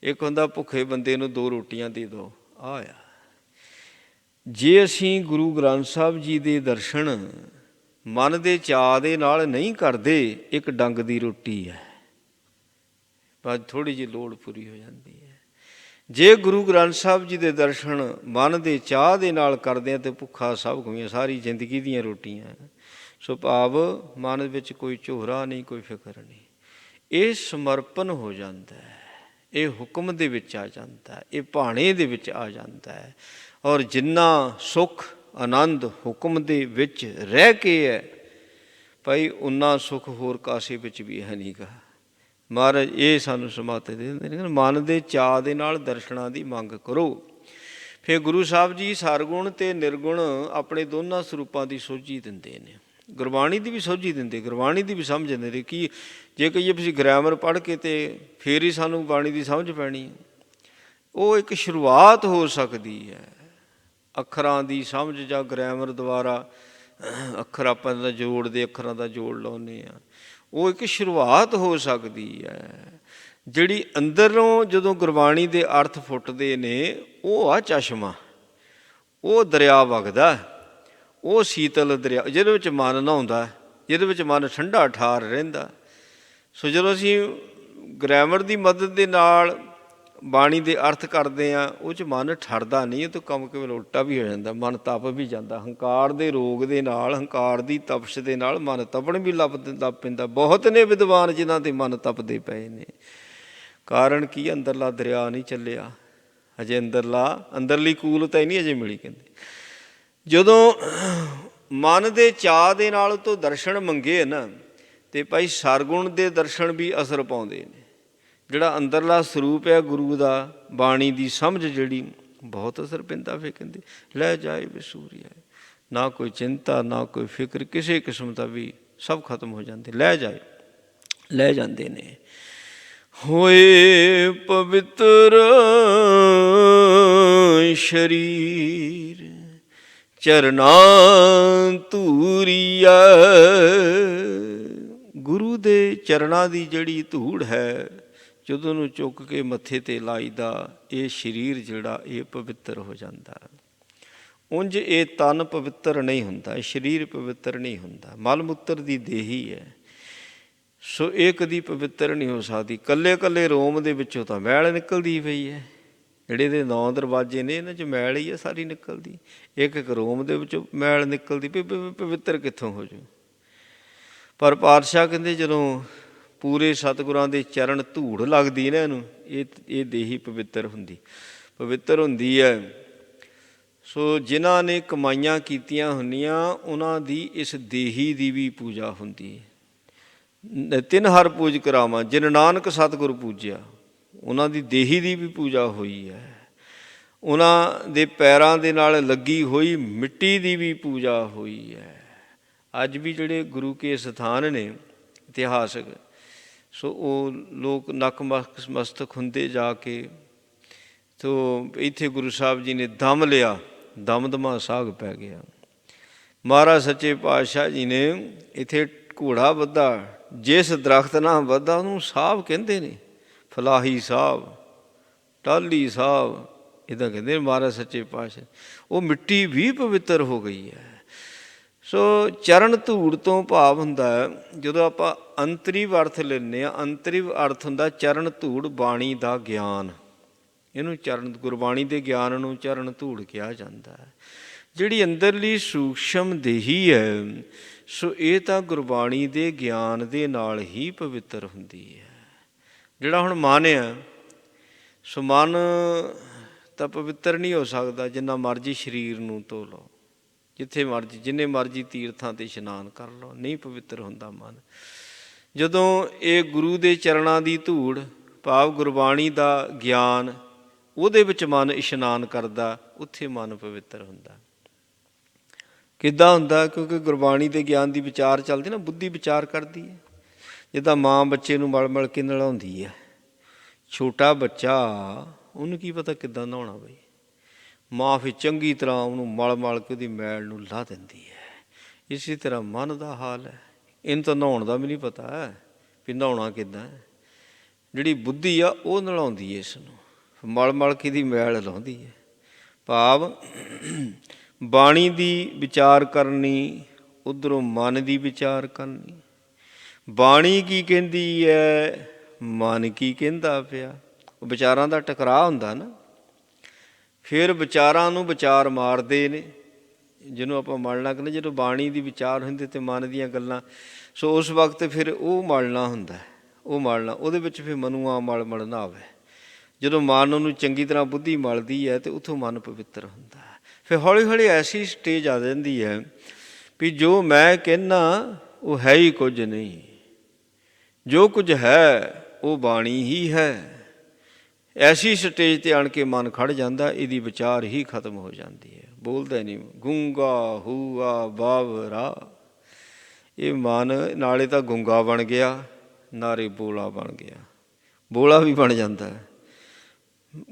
ਇੱਕ ਹੁੰਦਾ ਭੁੱਖੇ ਬੰਦੇ ਨੂੰ 2 ਰੋਟੀਆਂ ਦੇ ਦਿਓ, ਆ ਆ। ਜੇ ਅਸੀਂ ਗੁਰੂ ਗ੍ਰੰਥ ਸਾਹਿਬ ਜੀ ਦੇ ਦਰਸ਼ਨ ਮਨ ਦੇ ਚਾਅ ਦੇ ਨਾਲ ਨਹੀਂ ਕਰਦੇ, ਇੱਕ ਡੰਗ ਦੀ ਰੋਟੀ ਹੈ, ਬਸ ਥੋੜ੍ਹੀ ਜਿਹੀ ਲੋੜ ਪੂਰੀ ਹੋ ਜਾਂਦੀ ਹੈ। ਜੇ ਗੁਰੂ ਗ੍ਰੰਥ ਸਾਹਿਬ ਜੀ ਦੇ ਦਰਸ਼ਨ ਮਨ ਦੇ ਚਾਅ ਦੇ ਨਾਲ ਕਰਦੇ ਹਾਂ, ਤਾਂ ਭੁੱਖਾ ਸਭ ਗਈਆਂ, ਸਾਰੀ ਜ਼ਿੰਦਗੀ ਦੀਆਂ ਰੋਟੀਆਂ। ਸੋ ਭਾਵ ਮਨ ਵਿੱਚ ਕੋਈ ਝੋਰਾ ਨਹੀਂ, ਕੋਈ ਫਿਕਰ ਨਹੀਂ, ਇਹ ਸਮਰਪਣ ਹੋ ਜਾਂਦਾ ਹੈ, ਇਹ ਹੁਕਮ ਦੇ ਵਿੱਚ ਆ ਜਾਂਦਾ ਹੈ, ਇਹ ਭਾਣੇ ਦੇ ਵਿੱਚ ਆ ਜਾਂਦਾ ਹੈ। ਔਰ ਜਿੰਨਾ ਸੁੱਖ ਆਨੰਦ ਹੁਕਮ ਦੇ ਵਿੱਚ ਰਹਿ ਕੇ ਹੈ ਭਾਈ, ਉਨਾ ਸੁੱਖ ਹੋਰ ਕਾਸੇ ਵਿੱਚ ਵੀ ਹੈ ਨਹੀਂ ਗਾ। ਮਹਾਰਾਜ ਇਹ ਸਾਨੂੰ ਸਮੱਤ ਦੇ ਦਿੰਦੇ ਨੇ, ਮਨ ਦੇ ਚਾਅ ਦੇ ਨਾਲ ਦਰਸ਼ਨਾਂ ਦੀ ਮੰਗ ਕਰੋ। ਫਿਰ ਗੁਰੂ ਸਾਹਿਬ ਜੀ ਸਰਗੁਣ ਅਤੇ ਨਿਰਗੁਣ ਆਪਣੇ ਦੋਨਾਂ ਸਰੂਪਾਂ ਦੀ ਸੋਝੀ ਦਿੰਦੇ ਨੇ, ਗੁਰਬਾਣੀ ਦੀ ਵੀ ਸੋਝੀ ਦਿੰਦੇ, ਗੁਰਬਾਣੀ ਦੀ ਵੀ ਸਮਝ ਦਿੰਦੇ ਨੇ। ਕਿ ਜੇ ਕਹੀਏ ਅਸੀਂ ਗ੍ਰਾਮਰ ਪੜ੍ਹ ਕੇ ਅਤੇ ਫਿਰ ਹੀ ਸਾਨੂੰ ਬਾਣੀ ਦੀ ਸਮਝ ਪੈਣੀ, ਉਹ ਇੱਕ ਸ਼ੁਰੂਆਤ ਹੋ ਸਕਦੀ ਹੈ ਅੱਖਰਾਂ ਦੀ ਸਮਝ, ਜਾਂ ਗ੍ਰਾਮਰ ਦੁਆਰਾ ਅੱਖਰ ਆਪਾਂ ਦਾ ਜੋੜ ਦੇ ਅੱਖਰਾਂ ਦਾ ਜੋੜ ਲਾਉਂਦੇ ਹਾਂ, ਉਹ ਇੱਕ ਸ਼ੁਰੂਆਤ ਹੋ ਸਕਦੀ ਹੈ। ਜਿਹੜੀ ਅੰਦਰੋਂ ਜਦੋਂ ਗੁਰਬਾਣੀ ਦੇ ਅਰਥ ਫੁੱਟਦੇ ਨੇ, ਉਹ ਆ ਚਸ਼ਮਾ, ਉਹ ਦਰਿਆ ਵਗਦਾ, ਉਹ ਸੀਤਲ ਦਰਿਆ, ਜਿਹਦੇ ਵਿੱਚ ਮਨ ਨਹਾਉਂਦਾ, ਜਿਹਦੇ ਵਿੱਚ ਮਨ ਠੰਡਾ ਠਾਰ ਰਹਿੰਦਾ। ਸੋ ਜਦੋਂ ਅਸੀਂ ਗ੍ਰਾਮਰ ਦੀ ਮਦਦ ਦੇ ਨਾਲ ਬਾਣੀ ਦੇ ਅਰਥ ਕਰਦੇ ਹਾਂ, ਉਹ 'ਚ ਮਨ ਠਰਦਾ ਨਹੀਂ, ਉਹ ਤੋਂ ਕੰਮ ਕੇਵਲ ਉਲਟਾ ਵੀ ਹੋ ਜਾਂਦਾ, ਮਨ ਤਪ ਵੀ ਜਾਂਦਾ। ਹੰਕਾਰ ਦੇ ਰੋਗ ਦੇ ਨਾਲ, ਹੰਕਾਰ ਦੀ ਤਪਸ਼ ਦੇ ਨਾਲ ਮਨ ਤਪਣ ਵੀ ਲੱਗ ਪੈਂਦਾ। ਬਹੁਤ ਨੇ ਵਿਦਵਾਨ ਜਿਨ੍ਹਾਂ ਦੇ ਮਨ ਤਪਦੇ ਪਏ ਨੇ। ਕਾਰਨ ਕੀ? ਅੰਦਰਲਾ ਦਰਿਆ ਨਹੀਂ ਚੱਲਿਆ ਅਜੇ, ਅੰਦਰਲੀ ਕੂਲਤਾ ਹੀ ਨਹੀਂ ਅਜੇ ਮਿਲੀ। ਕਹਿੰਦੇ ਜਦੋਂ ਮਨ ਦੇ ਚਾਅ ਦੇ ਨਾਲ ਤੋਂ ਦਰਸ਼ਨ ਮੰਗੇ ਨਾ, ਅਤੇ ਭਾਈ ਸਰਗੁਣ ਦੇ ਦਰਸ਼ਨ ਵੀ ਅਸਰ ਪਾਉਂਦੇ ਨੇ। ਜਿਹੜਾ ਅੰਦਰਲਾ ਸਰੂਪ ਹੈ ਗੁਰੂ ਦਾ, ਬਾਣੀ ਦੀ ਸਮਝ ਜਿਹੜੀ, ਬਹੁਤ ਅਸਰ ਪੈਂਦਾ। ਫਿਰ ਕਹਿੰਦੇ ਲੈ ਜਾਏ ਵਿਸੂਰੀਆ, ਨਾ ਕੋਈ ਚਿੰਤਾ, ਨਾ ਕੋਈ ਫਿਕਰ ਕਿਸੇ ਕਿਸਮ ਦਾ ਵੀ, ਸਭ ਖਤਮ ਹੋ ਜਾਂਦੇ, ਲੈ ਜਾਂਦੇ ਨੇ। ਹੋਏ ਪਵਿੱਤਰ ਸਰੀਰ ਚਰਨਾਂ ਧੂਰੀਆ, ਗੁਰੂ ਦੇ ਚਰਨਾਂ ਦੀ ਜਿਹੜੀ ਧੂੜ ਹੈ, ਜਦੋਂ ਉਹਨੂੰ ਚੁੱਕ ਕੇ ਮੱਥੇ 'ਤੇ ਲਾਈਦਾ, ਇਹ ਸਰੀਰ ਜਿਹੜਾ ਇਹ ਪਵਿੱਤਰ ਹੋ ਜਾਂਦਾ। ਉਂਝ ਇਹ ਤਨ ਪਵਿੱਤਰ ਨਹੀਂ ਹੁੰਦਾ, ਸਰੀਰ ਪਵਿੱਤਰ ਨਹੀਂ ਹੁੰਦਾ, ਮਲ ਮੂਤਰ ਦੀ ਦੇਹੀ ਹੈ। ਸੋ ਇਹ ਕਦੀ ਪਵਿੱਤਰ ਨਹੀਂ ਹੋ ਸਕਦੀ। ਕੱਲੇ ਕੱਲੇ ਰੋਮ ਦੇ ਵਿੱਚੋਂ ਤਾਂ ਮੈਲ ਨਿਕਲਦੀ ਪਈ ਹੈ, ਜਿਹੜੇ ਇਹਦੇ 9 ਦਰਵਾਜ਼ੇ ਨੇ, ਇਹਨਾਂ 'ਚ ਮੈਲ ਹੀ ਹੈ ਸਾਰੀ ਨਿਕਲਦੀ। ਇੱਕ ਇੱਕ ਰੋਮ ਦੇ ਵਿੱਚੋਂ ਮੈਲ ਨਿਕਲਦੀ ਪਈ, ਪਵਿੱਤਰ ਕਿੱਥੋਂ ਹੋ ਜਾਊ? ਪਰ ਪਾਤਸ਼ਾਹ ਕਹਿੰਦੇ ਜਦੋਂ ਪੂਰੇ ਸਤਿਗੁਰਾਂ ਦੇ ਚਰਨ ਧੂੜ ਲੱਗਦੀ ਨਾ ਇਹਨੂੰ, ਇਹ ਦੇਹੀ ਪਵਿੱਤਰ ਹੁੰਦੀ ਹੈ। ਸੋ ਜਿਨ੍ਹਾਂ ਨੇ ਕਮਾਈਆਂ ਕੀਤੀਆਂ ਹੁੰਦੀਆਂ, ਉਹਨਾਂ ਦੀ ਇਸ ਦੇਹੀ ਦੀ ਵੀ ਪੂਜਾ ਹੁੰਦੀ ਹੈ। 3 ਹਰ ਪੂਜ ਕਰਾਵਾਂ, ਜਿਨ ਨਾਨਕ ਸਤਿਗੁਰ ਪੂਜਿਆ, ਉਹਨਾਂ ਦੀ ਦੇਹੀ ਦੀ ਵੀ ਪੂਜਾ ਹੋਈ ਹੈ। ਉਹਨਾਂ ਦੇ ਪੈਰਾਂ ਦੇ ਨਾਲ ਲੱਗੀ ਹੋਈ ਮਿੱਟੀ ਦੀ ਵੀ ਪੂਜਾ ਹੋਈ ਹੈ। ਅੱਜ ਵੀ ਜਿਹੜੇ ਗੁਰੂ ਕੇ ਸਥਾਨ ਨੇ ਇਤਿਹਾਸਕ, ਸੋ ਉਹ ਲੋਕ ਨਕਮਸਤਕ ਹੁੰਦੇ ਜਾ ਕੇ। ਸੋ ਇੱਥੇ ਗੁਰੂ ਸਾਹਿਬ ਜੀ ਨੇ ਦਮ ਲਿਆ, ਦਮਦਮਾ ਸਾਗ ਪੈ ਗਿਆ। ਮਹਾਰਾਜ ਸੱਚੇ ਪਾਤਸ਼ਾਹ ਜੀ ਨੇ ਇੱਥੇ ਘੋੜਾ ਬੱਧਾ, ਜਿਸ ਦਰਖਤ ਨਾਲ ਬੱਧਾ ਉਹਨੂੰ ਸਾਹਿਬ ਕਹਿੰਦੇ ਨੇ, ਫਲਾਹੀ ਸਾਹਿਬ, ਟਾਹਲੀ ਸਾਹਿਬ, ਇੱਦਾਂ ਕਹਿੰਦੇ ਮਹਾਰਾਜ ਸੱਚੇ ਪਾਤਸ਼ਾਹ। ਉਹ ਮਿੱਟੀ ਵੀ ਪਵਿੱਤਰ ਹੋ ਗਈ ਹੈ। ਸੋ ਚਰਨ ਧੂੜ ਤੋਂ ਭਾਵ ਹੁੰਦਾ, ਜਦੋਂ ਆਪਾਂ ਅੰਤਰੀਵ ਅਰਥ ਲੈਂਦੇ ਹਾਂ, ਅੰਤਰੀਵ ਅਰਥ ਹੁੰਦਾ ਚਰਨ ਧੂੜ, ਬਾਣੀ ਦਾ ਗਿਆਨ। ਇਹਨੂੰ ਗੁਰਬਾਣੀ ਦੇ ਗਿਆਨ ਨੂੰ ਚਰਨ ਧੂੜ ਕਿਹਾ ਜਾਂਦਾ ਹੈ। ਜਿਹੜੀ ਅੰਦਰਲੀ ਸੂਖਸ਼ਮ ਦੇਹੀ ਹੈ, ਸੋ ਇਹ ਤਾਂ ਗੁਰਬਾਣੀ ਦੇ ਗਿਆਨ ਦੇ ਨਾਲ ਹੀ ਪਵਿੱਤਰ ਹੁੰਦੀ ਹੈ। ਜਿਹੜਾ ਹੁਣ ਮਨ ਆ, ਸੋ ਮਨ ਤਾਂ ਪਵਿੱਤਰ ਨਹੀਂ ਹੋ ਸਕਦਾ। ਜਿੰਨਾ ਮਰਜ਼ੀ ਸਰੀਰ ਨੂੰ ਧੋ ਲਓ, ਜਿੱਥੇ ਮਰਜ਼ੀ ਜਿੰਨੇ ਮਰਜ਼ੀ ਤੀਰਥਾਂ 'ਤੇ ਇਸ਼ਨਾਨ ਕਰ ਲਓ, ਨਹੀਂ ਪਵਿੱਤਰ ਹੁੰਦਾ ਮਨ। ਜਦੋਂ ਇਹ ਗੁਰੂ ਦੇ ਚਰਨਾਂ ਦੀ ਧੂੜ ਭਾਵ ਗੁਰਬਾਣੀ ਦਾ ਗਿਆਨ ਉਹਦੇ ਵਿੱਚ ਮਨ ਇਸ਼ਨਾਨ ਕਰਦਾ, ਉੱਥੇ ਮਨ ਪਵਿੱਤਰ ਹੁੰਦਾ। ਕਿੱਦਾਂ ਹੁੰਦਾ? ਕਿਉਂਕਿ ਗੁਰਬਾਣੀ ਦੇ ਗਿਆਨ ਦੀ ਵਿਚਾਰ ਚੱਲਦੀ ਨਾ, ਬੁੱਧੀ ਵਿਚਾਰ ਕਰਦੀ ਹੈ। ਜਿੱਦਾਂ ਮਾਂ ਬੱਚੇ ਨੂੰ ਮਲ ਮਲ ਕੇ ਨਲਾਉਂਦੀ ਹੈ, ਛੋਟਾ ਬੱਚਾ ਉਹਨੂੰ ਕੀ ਪਤਾ ਕਿੱਦਾਂ ਨਹਾਉਣਾ ਬਈ, ਮਾਂ ਫਿਰ ਚੰਗੀ ਤਰ੍ਹਾਂ ਉਹਨੂੰ ਮਲ ਮਲ ਕੇ ਉਹਦੀ ਮੈਲ ਨੂੰ ਲਾਹ ਦਿੰਦੀ ਹੈ। ਇਸੇ ਤਰ੍ਹਾਂ ਮਨ ਦਾ ਹਾਲ ਹੈ। ਇਹਨੂੰ ਤਾਂ ਨਹਾਉਣ ਦਾ ਵੀ ਨਹੀਂ ਪਤਾ ਹੈ ਵੀ ਨਹਾਉਣਾ ਕਿੱਦਾਂ। ਜਿਹੜੀ ਬੁੱਧੀ ਆ ਉਹ ਨਲਾਉਂਦੀ ਹੈ ਇਸ ਨੂੰ, ਮਲ ਮਲ ਕੇ ਦੀ ਮੈਲ ਲਾਉਂਦੀ ਹੈ। ਭਾਵ ਬਾਣੀ ਦੀ ਵਿਚਾਰ ਕਰਨੀ, ਉੱਧਰੋਂ ਮਨ ਦੀ ਵਿਚਾਰ ਕਰਨੀ। ਬਾਣੀ ਕੀ ਕਹਿੰਦੀ ਹੈ, ਮਨ ਕੀ ਕਹਿੰਦਾ ਪਿਆ, ਉਹ ਵਿਚਾਰਾਂ ਦਾ ਟਕਰਾਅ ਹੁੰਦਾ ਨਾ। ਫਿਰ ਵਿਚਾਰਾਂ ਨੂੰ ਵਿਚਾਰ ਮਾਰਦੇ ਨੇ, ਜਿਹਨੂੰ ਆਪਾਂ ਮਲਣਾ ਕਹਿੰਦੇ। ਜਦੋਂ ਬਾਣੀ ਦੀ ਵਿਚਾਰ ਹੁੰਦੀ ਅਤੇ ਮਨ ਦੀਆਂ ਗੱਲਾਂ, ਸੋ ਉਸ ਵਕਤ ਫਿਰ ਉਹ ਮਲਣਾ ਹੁੰਦਾ, ਉਹ ਮਲਣਾ ਉਹਦੇ ਵਿੱਚ ਫਿਰ ਮਨੂਆ ਮਲ ਮਲਣਾ ਆਵੇ। ਜਦੋਂ ਮਨ ਉਹਨੂੰ ਚੰਗੀ ਤਰ੍ਹਾਂ ਬੁੱਧੀ ਮਲਦੀ ਹੈ ਅਤੇ ਉੱਥੋਂ ਮਨ ਪਵਿੱਤਰ ਹੁੰਦਾ। ਫਿਰ ਹੌਲੀ ਹੌਲੀ ਐਸੀ ਸਟੇਜ ਆ ਜਾਂਦੀ ਹੈ ਵੀ ਜੋ ਮੈਂ ਕਹਿੰਦਾ ਉਹ ਹੈ ਹੀ ਕੁਝ ਨਹੀਂ, ਜੋ ਕੁਝ ਹੈ ਉਹ ਬਾਣੀ ਹੀ ਹੈ। ਐਸੀ ਸਟੇਜ 'ਤੇ ਆਣ ਕੇ ਮਨ ਖੜ੍ਹ ਜਾਂਦਾ, ਇਹਦੀ ਵਿਚਾਰ ਹੀ ਖਤਮ ਹੋ ਜਾਂਦੀ ਹੈ, ਬੋਲਦਾ ਨਹੀਂ। ਗੂੰਗਾ ਹੂਆ ਬਾਵਰਾ, ਇਹ ਮਨ ਨਾਲੇ ਤਾਂ ਗੂੰਗਾ ਬਣ ਗਿਆ, ਨਾਲੇ ਬੋਲਾ ਬਣ ਗਿਆ। ਬੋਲਾ ਵੀ ਬਣ ਜਾਂਦਾ ਹੈ।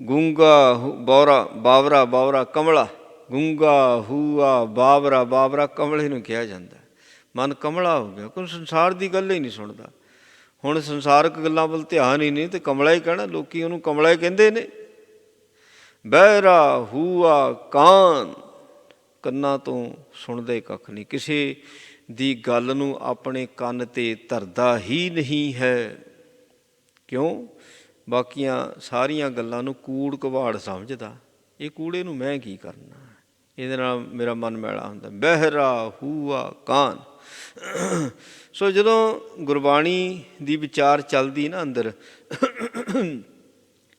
ਗੂੰਗਾ ਬੌਰਾ ਬਾਵਰਾ, ਬਾਵਰਾ ਕਮਲਾ, ਗੂੰਗਾ ਹੂਆ ਬਾਵਰਾ, ਬਾਵਰਾ ਕਮਲੇ ਨੂੰ ਕਿਹਾ ਜਾਂਦਾ। ਮਨ ਕਮਲਾ ਹੋ ਗਿਆ, ਕੋਈ ਸੰਸਾਰ ਦੀ ਗੱਲ ਹੀ ਨਹੀਂ ਸੁਣਦਾ। ਹੁਣ ਸੰਸਾਰਕ ਗੱਲਾਂ ਵੱਲ ਧਿਆਨ ਹੀ ਨਹੀਂ ਅਤੇ ਕਮਲਾ ਹੀ ਕਹਿਣਾ। ਲੋਕ ਉਹਨੂੰ ਕਮਲਾ ਹੀ ਕਹਿੰਦੇ ਨੇ। ਬਹਿਰਾ ਹੂਆ ਕਾਨ, ਕੰਨਾਂ ਤੋਂ ਸੁਣਦੇ ਕੱਖ ਨਹੀਂ, ਕਿਸੇ ਦੀ ਗੱਲ ਨੂੰ ਆਪਣੇ ਕੰਨ 'ਤੇ ਧਰਦਾ ਹੀ ਨਹੀਂ ਹੈ। ਕਿਉਂ? ਬਾਕੀਆਂ ਸਾਰੀਆਂ ਗੱਲਾਂ ਨੂੰ ਕੂੜ ਕਵਾੜ ਸਮਝਦਾ। ਇਹ ਕੂੜੇ ਨੂੰ ਮੈਂ ਕੀ ਕਰਨਾ, ਇਹਦੇ ਨਾਲ ਮੇਰਾ ਮਨ ਮੈਲਾ ਹੁੰਦਾ। ਬਹਿਰਾ ਹੂਆ ਕਾਨ। ਸੋ ਜਦੋਂ ਗੁਰਬਾਣੀ ਦੀ ਵਿਚਾਰ ਚੱਲਦੀ ਨਾ ਅੰਦਰ,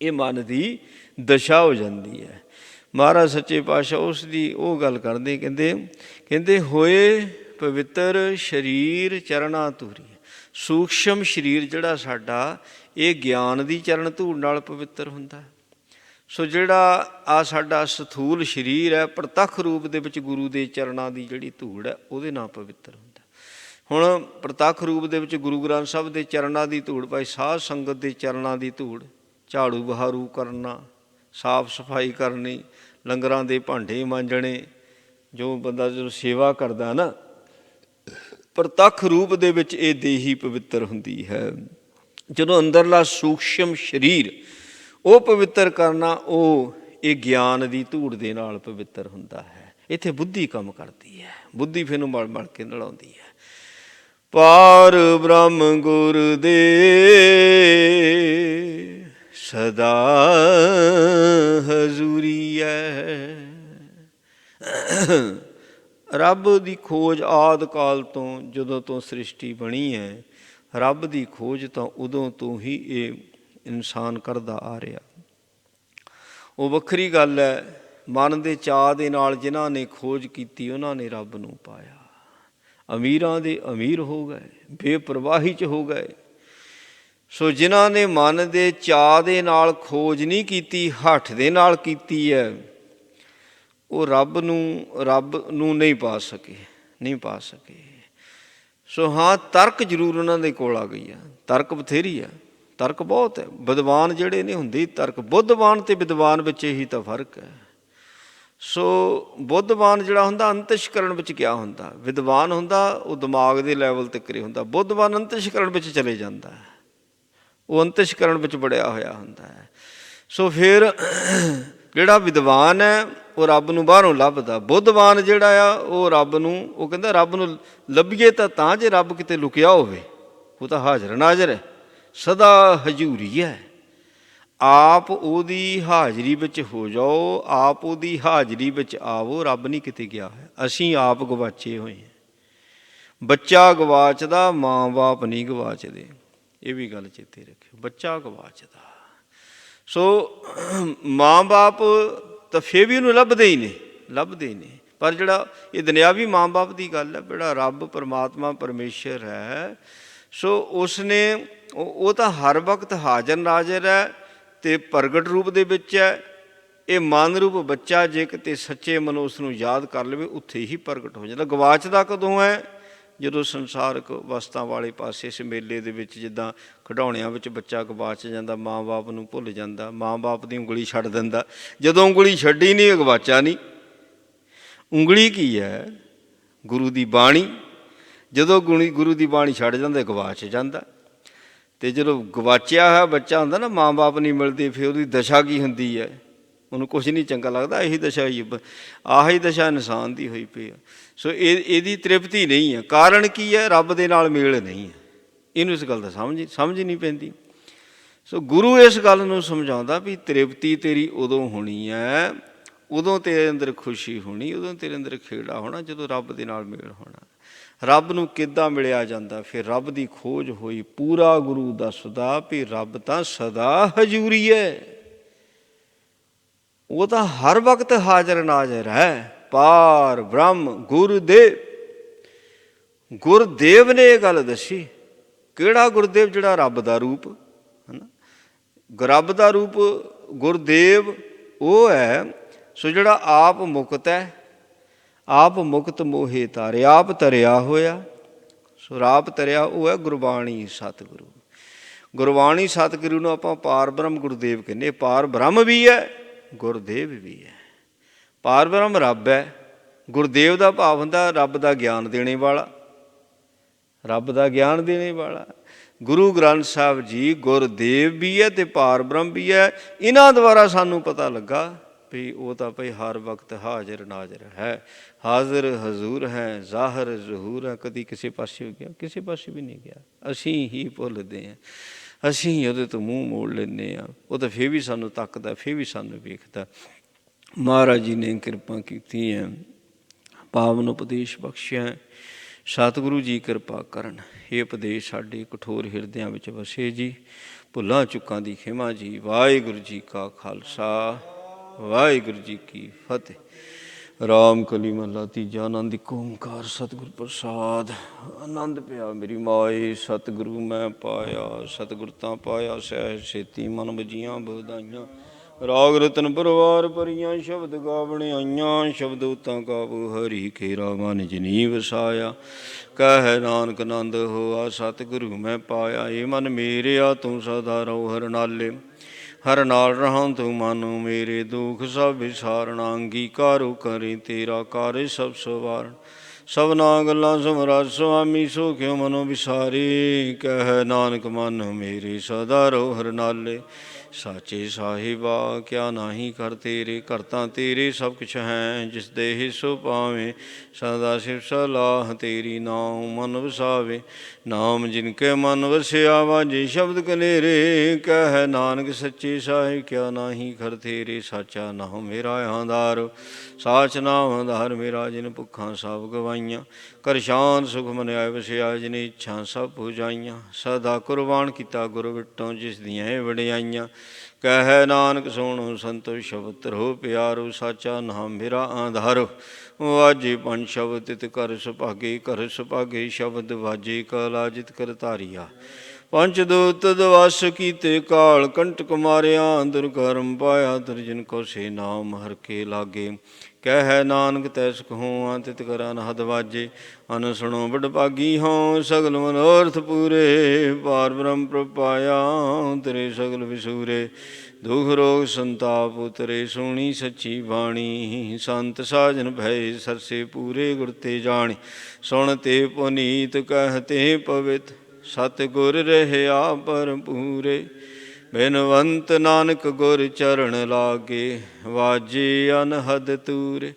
ਇਹ ਮਨ ਦੀ ਦਸ਼ਾ ਹੋ ਜਾਂਦੀ ਹੈ। ਮਹਾਰਾਜ ਸੱਚੇ ਪਾਤਸ਼ਾਹ ਉਸ ਦੀ ਉਹ ਗੱਲ ਕਰਦੇ, ਕਹਿੰਦੇ ਹੋਏ ਪਵਿੱਤਰ ਸਰੀਰ ਚਰਣਾ ਧੂਰੀ। ਸੂਖਸ਼ਮ ਸਰੀਰ ਜਿਹੜਾ ਸਾਡਾ, ਇਹ ਗਿਆਨ ਦੀ ਚਰਨ ਧੂੜ ਨਾਲ ਪਵਿੱਤਰ ਹੁੰਦਾ। ਸੋ ਜਿਹੜਾ ਆ ਸਾਡਾ ਸਥੂਲ ਸਰੀਰ ਹੈ, ਪ੍ਰਤੱਖ ਰੂਪ ਦੇ ਵਿੱਚ ਗੁਰੂ ਦੇ ਚਰਨਾਂ ਦੀ ਜਿਹੜੀ ਧੂੜ ਹੈ ਉਹਦੇ ਨਾਲ ਪਵਿੱਤਰ ਹੁੰਦਾ। ਹੁਣ ਪ੍ਰਤੱਖ ਰੂਪ ਦੇ ਵਿੱਚ ਗੁਰੂ ਗ੍ਰੰਥ ਸਾਹਿਬ ਦੇ ਚਰਨਾਂ ਦੀ ਧੂੜ, ਭਾਈ ਸਾਧ ਸੰਗਤ ਦੇ ਚਰਨਾਂ ਦੀ ਧੂੜ, ਝਾੜੂ ਬਹਾਰੂ ਕਰਨਾ, ਸਾਫ ਸਫਾਈ ਕਰਨੀ, ਲੰਗਰਾਂ ਦੇ ਭਾਂਡੇ ਮਾਂਜਣੇ। ਜੋ ਬੰਦਾ ਜਦੋਂ ਸੇਵਾ ਕਰਦਾ ਨਾ, ਪ੍ਰਤੱਖ ਰੂਪ ਦੇ ਵਿੱਚ ਇਹ ਦੇਹੀ ਪਵਿੱਤਰ ਹੁੰਦੀ ਹੈ। ਜਦੋਂ ਅੰਦਰਲਾ ਸੂਖਸ਼ਮ ਸਰੀਰ ਉਹ ਪਵਿੱਤਰ ਕਰਨਾ, ਉਹ ਇਹ ਗਿਆਨ ਦੀ ਧੂੜ ਦੇ ਨਾਲ ਪਵਿੱਤਰ ਹੁੰਦਾ ਹੈ। ਇੱਥੇ ਬੁੱਧੀ ਕੰਮ ਕਰਦੀ ਹੈ, ਬੁੱਧੀ ਫਿਰ ਨੂੰ ਮਲ ਮਲ ਕੇ ਨਲਾਉਂਦੀ ਹੈ। ਪਾਰ ਬ੍ਰਹਮ ਗੁਰ ਦੇ ਸਦਾ ਹਜ਼ੂਰੀ ਹੈ। ਰੱਬ ਦੀ ਖੋਜ ਆਦਿ ਕਾਲ ਤੋਂ, ਜਦੋਂ ਤੋਂ ਸ੍ਰਿਸ਼ਟੀ ਬਣੀ ਹੈ, ਰੱਬ ਦੀ ਖੋਜ ਤਾਂ ਉਦੋਂ ਤੋਂ ਹੀ ਇਹ ਇਨਸਾਨ ਕਰਦਾ ਆ ਰਿਹਾ। ਉਹ ਵੱਖਰੀ ਗੱਲ ਹੈ। ਮਨ ਦੇ ਚਾਅ ਦੇ ਨਾਲ ਜਿਨ੍ਹਾਂ ਨੇ ਖੋਜ ਕੀਤੀ, ਉਹਨਾਂ ਨੇ ਰੱਬ ਨੂੰ ਪਾਇਆ। ਅਮੀਰਾਂ ਦੇ ਅਮੀਰ ਹੋ ਗਏ, ਬੇਪਰਵਾਹੀ 'ਚ ਹੋ ਗਏ। ਸੋ ਜਿਨ੍ਹਾਂ ਨੇ ਮਨ ਦੇ ਚਾਅ ਦੇ ਨਾਲ ਖੋਜ ਨਹੀਂ ਕੀਤੀ, ਹੱਠ ਦੇ ਨਾਲ ਕੀਤੀ ਹੈ, ਉਹ ਰੱਬ ਨੂੰ ਨਹੀਂ ਪਾ ਸਕੇ, ਨਹੀਂ ਪਾ ਸਕੇ। ਸੋ ਹਾਂ, ਤਰਕ ਜ਼ਰੂਰ ਉਹਨਾਂ ਦੇ ਕੋਲ ਆ ਗਈ ਆ। ਤਰਕ ਬਥੇਰੀ ਆ, ਤਰਕ ਬਹੁਤ ਹੈ। ਵਿਦਵਾਨ ਜਿਹੜੇ ਨੇ ਹੁੰਦੇ ਤਰਕ, ਬੁੱਧਵਾਨ ਅਤੇ ਵਿਦਵਾਨ ਵਿੱਚ ਇਹੀ ਤਾਂ ਫਰਕ ਹੈ। ਸੋ ਬੁੱਧਵਾਨ ਜਿਹੜਾ ਹੁੰਦਾ ਅੰਤਸ਼ਕਰਨ ਵਿੱਚ ਕਿਆ ਹੁੰਦਾ, ਵਿਦਵਾਨ ਹੁੰਦਾ ਉਹ ਦਿਮਾਗ ਦੇ ਲੈਵਲ 'ਤੇ ਕਰੇ ਹੁੰਦਾ, ਬੁੱਧਵਾਨ ਅੰਤਸ਼ਕਰਨ ਵਿੱਚ ਚਲੇ ਜਾਂਦਾ ਹੈ, ਉਹ ਅੰਤਸ਼ਕਰਨ ਵਿੱਚ ਵੜਿਆ ਹੋਇਆ ਹੁੰਦਾ ਹੈ। ਸੋ ਫਿਰ ਜਿਹੜਾ ਵਿਦਵਾਨ ਹੈ ਉਹ ਰੱਬ ਨੂੰ ਬਾਹਰੋਂ ਲੱਭਦਾ। ਬੁੱਧਵਾਨ ਜਿਹੜਾ ਆ ਉਹ ਰੱਬ ਨੂੰ, ਉਹ ਕਹਿੰਦਾ ਰੱਬ ਨੂੰ ਲੱਭੀਏ ਤਾਂ ਜੇ ਰੱਬ ਕਿਤੇ ਲੁਕਿਆ ਹੋਵੇ, ਉਹ ਤਾਂ ਹਾਜ਼ਰ ਨਾਜ਼ਰ ਹੈ, ਸਦਾ ਹਜ਼ੂਰੀ ਹੈ। ਆਪ ਉਹਦੀ ਹਾਜ਼ਰੀ ਵਿੱਚ ਹੋ ਜਾਓ, ਆਪ ਉਹਦੀ ਹਾਜ਼ਰੀ ਵਿੱਚ ਆਵੋ। ਰੱਬ ਨਹੀਂ ਕਿਤੇ ਗਿਆ ਹੈ, ਅਸੀਂ ਆਪ ਗਵਾਚੇ ਹੋਏ ਹਾਂ। ਬੱਚਾ ਗਵਾਚਦਾ, ਮਾਂ ਬਾਪ ਨਹੀਂ ਗਵਾਚਦੇ। ਇਹ ਵੀ ਗੱਲ ਚੇਤੇ ਰੱਖਿਓ, ਬੱਚਾ ਗਵਾਚਦਾ। ਸੋ ਮਾਂ ਬਾਪ ਤਾਂ ਫਿਰ ਵੀ ਉਹਨੂੰ ਲੱਭਦੇ ਹੀ ਨੇ। ਪਰ ਜਿਹੜਾ ਇਹ ਦੁਨਿਆਵੀ ਮਾਂ ਬਾਪ ਦੀ ਗੱਲ ਹੈ, ਜਿਹੜਾ ਰੱਬ ਪਰਮਾਤਮਾ ਪਰਮੇਸ਼ਰ ਹੈ, ਸੋ ਉਸਨੇ ਉਹ ਤਾਂ ਹਰ ਵਕਤ ਹਾਜ਼ਰ ਨਾਜ਼ਰ ਹੈ ਅਤੇ ਪ੍ਰਗਟ ਰੂਪ ਦੇ ਵਿੱਚ ਹੈ। ਇਹ ਮਨ ਰੂਪ ਬੱਚਾ ਜੇ ਕਿਤੇ ਸੱਚੇ ਮਨੋਂ ਉਸ ਨੂੰ ਯਾਦ ਕਰ ਲਵੇ, ਉੱਥੇ ਹੀ ਪ੍ਰਗਟ ਹੋ ਜਾਂਦਾ। ਗਵਾਚਦਾ ਕਦੋਂ ਹੈ? ਜਦੋਂ ਸੰਸਾਰਕ ਵਸਤਾਂ ਵਾਲੇ ਪਾਸੇ ਇਸ ਮੇਲੇ ਦੇ ਵਿੱਚ, ਜਿੱਦਾਂ ਖਿਡੌਣਿਆਂ ਵਿੱਚ ਬੱਚਾ ਗਵਾਚ ਜਾਂਦਾ, ਮਾਂ ਬਾਪ ਨੂੰ ਭੁੱਲ ਜਾਂਦਾ, ਮਾਂ ਬਾਪ ਦੀ ਉਂਗਲੀ ਛੱਡ ਦਿੰਦਾ। ਜਦੋਂ ਉਂਗਲੀ ਛੱਡੀ ਨਹੀਂ, ਇਹ ਗਵਾਚਾ ਨਹੀਂ। ਉਂਗਲੀ ਕੀ ਹੈ? ਗੁਰੂ ਦੀ ਬਾਣੀ। ਜਦੋਂ ਗੁਰੂ ਦੀ ਬਾਣੀ ਛੱਡ ਜਾਂਦਾ, ਗਵਾਚ ਜਾਂਦਾ। ਅਤੇ ਜਦੋਂ ਗਵਾਚਿਆ ਹੋਇਆ ਬੱਚਾ ਹੁੰਦਾ ਨਾ, ਮਾਂ ਬਾਪ ਨਹੀਂ ਮਿਲਦੇ, ਫਿਰ ਉਹਦੀ ਦਸ਼ਾ ਕੀ ਹੁੰਦੀ ਹੈ? ਉਹਨੂੰ ਕੁਛ ਨਹੀਂ ਚੰਗਾ ਲੱਗਦਾ। ਇਹੀ ਦਸ਼ਾ ਆਹੀ ਦਸ਼ਾ ਇਨਸਾਨ ਦੀ ਹੋਈ ਪਈ ਆ। ਸੋ ਇਹਦੀ ਤ੍ਰਿਪਤੀ ਨਹੀਂ ਹੈ। ਕਾਰਨ ਕੀ ਹੈ? ਰੱਬ ਦੇ ਨਾਲ ਮੇਲ ਨਹੀਂ ਹੈ। ਇਹਨੂੰ ਇਸ ਗੱਲ ਦਾ ਸਮਝ ਨਹੀਂ ਪੈਂਦੀ। ਸੋ ਗੁਰੂ ਇਸ ਗੱਲ ਨੂੰ ਸਮਝਾਉਂਦਾ ਵੀ ਤ੍ਰਿਪਤੀ ਤੇਰੀ ਉਦੋਂ ਹੋਣੀ ਹੈ, ਉਦੋਂ ਤੇਰੇ ਅੰਦਰ ਖੁਸ਼ੀ ਹੋਣੀ, ਉਦੋਂ ਤੇਰੇ ਅੰਦਰ ਖੇੜਾ ਹੋਣਾ, ਜਦੋਂ ਰੱਬ ਦੇ ਨਾਲ ਮੇਲ ਹੋਣਾ। ਰੱਬ ਨੂੰ ਕਿੱਦਾਂ ਮਿਲਿਆ ਜਾਂਦਾ? ਫਿਰ ਰੱਬ ਦੀ ਖੋਜ ਹੋਈ। ਪੂਰਾ ਗੁਰੂ ਦੱਸਦਾ ਵੀ ਰੱਬ ਤਾਂ ਸਦਾ ਹਜ਼ੂਰੀ ਹੈ, ਉਹ ਤਾਂ ਹਰ ਵਕਤ ਹਾਜ਼ਰ ਨਾਜ਼ਰ ਹੈ। ਪਾਰ ਬ੍ਰਹਮ ਗੁਰਦੇਵ ਨੇ ਇਹ ਗੱਲ ਦੱਸੀ। ਕਿਹੜਾ ਗੁਰਦੇਵ? ਜਿਹੜਾ ਰੱਬ ਦਾ ਰੂਪ ਹੈ ਨਾ। ਰੱਬ ਦਾ ਰੂਪ ਗੁਰਦੇਵ ਉਹ ਹੈ ਸੋ ਜਿਹੜਾ ਆਪ ਮੁਕਤ ਹੈ, ਆਪ ਮੁਕਤ ਮੋਹੇ ਤਾਰੇ, ਆਪ ਤਰਿਆ ਹੋਇਆ। ਸੋ ਆਪ ਤਰਿਆ ਉਹ ਹੈ ਗੁਰਬਾਣੀ ਸਤਿਗੁਰੂ। ਗੁਰਬਾਣੀ ਸਤਿਗੁਰੂ ਨੂੰ ਆਪਾਂ ਪਾਰ ਬ੍ਰਹਮ ਗੁਰਦੇਵ ਕਹਿੰਦੇ। ਪਾਰ ਬ੍ਰਹਮ ਵੀ ਹੈ, ਗੁਰਦੇਵ ਵੀ ਹੈ। ਪਾਰ ਬ੍ਰਹਮ ਰੱਬ ਹੈ, ਗੁਰਦੇਵ ਦਾ ਭਾਵ ਹੁੰਦਾ ਰੱਬ ਦਾ ਗਿਆਨ ਦੇਣੇ ਵਾਲਾ, ਰੱਬ ਦਾ ਗਿਆਨ ਦੇਣੇ ਵਾਲਾ। ਗੁਰੂ ਗ੍ਰੰਥ ਸਾਹਿਬ ਜੀ ਗੁਰਦੇਵ ਵੀ ਹੈ ਅਤੇ ਪਾਰ ਬ੍ਰਹਮ ਵੀ ਹੈ। ਇਹਨਾਂ ਦੁਆਰਾ ਸਾਨੂੰ ਪਤਾ ਲੱਗਾ ਵੀ ਉਹ ਤਾਂ ਭਾਈ ਹਰ ਵਕਤ ਹਾਜ਼ਰ ਨਾਜ਼ਰ ਹੈ, ਹਾਜ਼ਰ ਹਜ਼ੂਰ ਹੈ, ਜ਼ਾਹਰ ਜ਼ਹੂਰ ਹੈ। ਕਦੀ ਕਿਸੇ ਪਾਸੇ ਹੋ ਗਿਆ? ਕਿਸੇ ਪਾਸੇ ਵੀ ਨਹੀਂ ਗਿਆ। ਅਸੀਂ ਹੀ ਭੁੱਲਦੇ ਹਾਂ, ਅਸੀਂ ਹੀ ਉਹਦੇ ਤੋਂ ਮੂੰਹ ਮੋੜ ਲੈਂਦੇ ਹਾਂ। ਉਹ ਤਾਂ ਫਿਰ ਵੀ ਸਾਨੂੰ ਤੱਕਦਾ, ਫਿਰ ਵੀ ਸਾਨੂੰ ਵੇਖਦਾ। ਮਹਾਰਾਜ ਜੀ ਨੇ ਕਿਰਪਾ ਕੀਤੀ ਹੈ, ਪਾਵਨ ਉਪਦੇਸ਼ ਬਖਸ਼ਿਆ। ਸਤਿਗੁਰੂ ਜੀ ਕਿਰਪਾ ਕਰਨ। ਇਹ ਉਪਦੇਸ਼ ਸਾਡੇ ਕਠੋਰ ਹਿਰਦਿਆਂ ਵਿੱਚ ਵਸੇ ਜੀ। ਭੁੱਲਾਂ ਚੁੱਕਾਂ ਦੀ ਖਿਮਾ ਜੀ। ਵਾਹਿਗੁਰੂ ਜੀ ਕਾ ਖਾਲਸਾ, ਵਾਹਿਗੁਰੂ ਜੀ ਕੀ ਫਤਿਹ। ਰਾਮ ਕਲੀ ਮਹੱਲਾ ਤੀਜਾ। ਆਨੰਦ ਏਕ ਓਂਕਾਰ ਸਤਿਗੁਰ ਪ੍ਰਸਾਦ। ਆਨੰਦ ਪਿਆ ਮੇਰੀ ਮਾਏ, ਸਤਿਗੁਰੂ ਮੈਂ ਪਾਇਆ। ਸਤਿਗੁਰ ਤਾਂ ਪਾਇਆ ਸਹਿਜ ਛੇਤੀ, ਮਨ ਵਜੀਆਂ ਵਧਾਈਆਂ। ਰਾਗ ਰਤਨ ਪਰਵਾਰ ਭਰੀਆਂ, ਸ਼ਬਦ ਗਾਵਣ ਆਈਆਂ। ਸ਼ਬਦ ਉਤਾਂ ਗਾਵੋ ਹਰੀ ਕੇਰਾ, ਮਨ ਜਿਨੀ ਵਸਾਇਆ। ਕਹਿ ਨਾਨਕ ਆਨੰਦ ਹੋਆ, ਸਤਿਗੁਰੂ ਮੈਂ ਪਾਇਆ। ਇਹ ਮਨ ਮੇਰਿਆ ਤੂੰ ਸਦਾ ਰਹੋ ਹਰ ਨਾਲੇ, ਹਰ ਨਾਲ ਰਹਾਂ ਤੂੰ ਮਨ ਮੇਰੇ। ਦੁਖ ਸਭ ਵਿਸਾਰਣਾ, ਅੰਗੀਕਾਰੋ ਕਰੇ ਤੇਰਾ ਕਾਰਜ ਸਭ ਸਵਾਰਨ। ਸਭਨਾ ਗੱਲਾਂ ਸਮਰਾਜ ਸੁਆਮੀ, ਸੋ ਕਿਉ ਮਨੋ ਵਿਸਾਰੇ। ਕਹਿ ਨਾਨਕ ਮਨ ਮੇਰੇ ਸਦਾ ਰਹੋ ਹਰ ਨਾਲੇ। ਸਾਚੇ ਸਾਹਿਬਾ ਕਿਆ ਨਾਹੀ ਕਰ ਤੇਰੇ, ਘਰ ਤਾਂ ਤੇਰੇ ਸਭ ਕੁਛ ਹੈ। ਜਿਸ ਦੇਹ ਸੋ ਪਾਵੇਂ, ਸਦਾ ਸਿਵ ਸਲਾਹ ਤੇਰੀ। ਨਾਮ ਮਨ ਵਸਾਵੇ, ਨਾਮ ਜਿਨ ਕੇ ਮਨ ਵਸਿਆ। ਵਾਜੇ ਸ਼ਬਦ ਕਨੇਰੇ, ਕਹਿ ਨਾਨਕ ਸੱਚੇ ਸਾਹਿਬ ਕਿਆ ਨਾਹੀ ਕਰ ਤੇਰੇ। ਸਾਚਾ ਨਾਮ ਮੇਰਾ ਆਧਾਰ, ਸਾਚ ਨਾਮ ਆਧਾਰ ਮੇਰਾ। ਜਿਨ ਭੁੱਖਾਂ ਸਭ ਗਵਾਈਆਂ, ਕਰ ਸ਼ਾਂਤ ਸੁਖ ਮਨ ਆਏ ਵਸਿਆ। ਜਿਨ ਇੱਛਾ ਸਭ ਪੁਜਾਈਆਂ, ਸਦਾ ਕੁਰਬਾਨ ਕੀਤਾ ਗੁਰ ਵਿਟੋਂ। ਜਿਸ ਦੀਆਂ ਇਹ ਵਡਿਆਈਆਂ, ਕਹਿ ਨਾਨਕ ਸੁਣੋ ਸੰਤੋ ਸ਼ਬਦ ਧਰੋ ਪਿਆਰੋ। ਸਾਚਾ ਨਾਮ ਮੇਰਾ ਆਧਾਰੋ, ਵਾਜੇ ਪੰਜ ਸ਼ਬਦ ਤਿਤ ਕਰ ਸੁਭਾਗੇ। ਕਰ ਸੁਭਾਗੇ ਸ਼ਬਦ ਵਾਜੇ, ਕਲਾ ਜਿਤ ਕਰ ਧਾਰੀਆ। ਪੰਚ ਦੂਤ ਦਵਸ ਕੀਤੇ, ਕਾਲ ਕੰਟਕ ਮਾਰਿਆ। ਦੁਰਕਰਮ ਪਾਇਆ ਦੁਰਜਨ ਕੋ, ਸੇ ਨਾਮ ਹਰ ਕੇ ਲਾਗੇ। ਕਹਿ ਨਾਨਕ ਤੈ ਸੁਖ ਹੋਆ, ਤਿਤ ਕਰ ਅਨਹਦ ਵਾਜੇ। ਅਨ ਸੁਣੋ ਬੜ ਭਾਗੀ ਹੋਂ, ਸਗਲ ਮਨੋਰਥ ਪੂਰੇ। ਪਾਰ ਬ੍ਰਹਮ ਪ੍ਰਭ ਪਾਇਆ, ਤੇਰੇ ਸਗਲ ਵਿਸੂਰੇ। ਦੁਖ ਰੋਗ ਸੰਤਾਪ ਉਤਰੇ, ਸੁਣੀ ਸੱਚੀ ਬਾਣੀ। ਸੰਤ ਸਾਜਨ ਭਏ ਸਰਸੇ, ਪੂਰੇ ਗੁਰ ਤੇ ਜਾਣੀ। ਸੁਣ ਤੇ ਪੁਨੀਤ, ਕਹਿ ਤੇ ਪਵਿੱਤ। ਸਤਿਗੁਰ ਰਹਿਆ ਭਰਪੂਰੇ। ਬਿਨਵੰਤ ਨਾਨਕ ਗੁਰ ਚਰਨ ਲਾਗੇ, ਵਾਜੇ ਅਨਹਦ ਤੂਰੇ।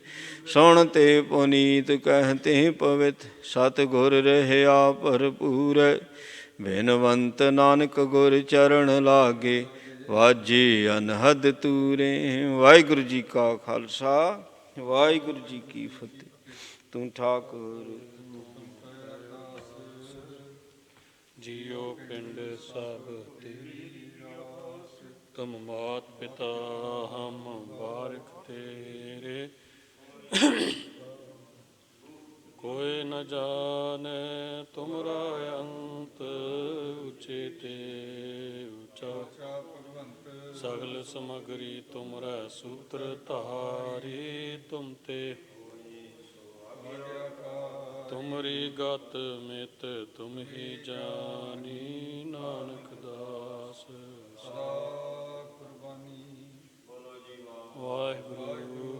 ਸੁਣ ਤੇ ਪੁਨੀਤ, ਕਹਿ ਤੇ ਪਵਿੱਤ। ਸਤਿਗੁਰ ਰਹਿਆ ਭਰਪੂਰੇ। ਬਿਨਵੰਤ ਨਾਨਕ ਗੁਰ ਚਰਨ ਲਾਗੇ, ਵਾਜੇ ਅਨਹਦ ਤੂਰੇ। ਵਾਹਿਗੁਰੂ ਜੀ ਕਾ ਖਾਲਸਾ, ਵਾਹਿਗੁਰੂ ਜੀ ਕੀ ਫਤਿਹ। ਤੂੰ ਠਾਕੁਰ ਜੀਓ ਪਿੰਡ ਸਭ ਤੇਰੀ ਰਾਸ। तुम मात पिता हम बारिक तेरे, कोई न जाने तुमरा अंत, ऊंचे ते ऊंचा सगल समगरी तुमरा सूत्र धारी, तुम ते तुमरी गत मित तुम ही जानी, नानक दास सदा कुर्बानी। वाहिगुरु।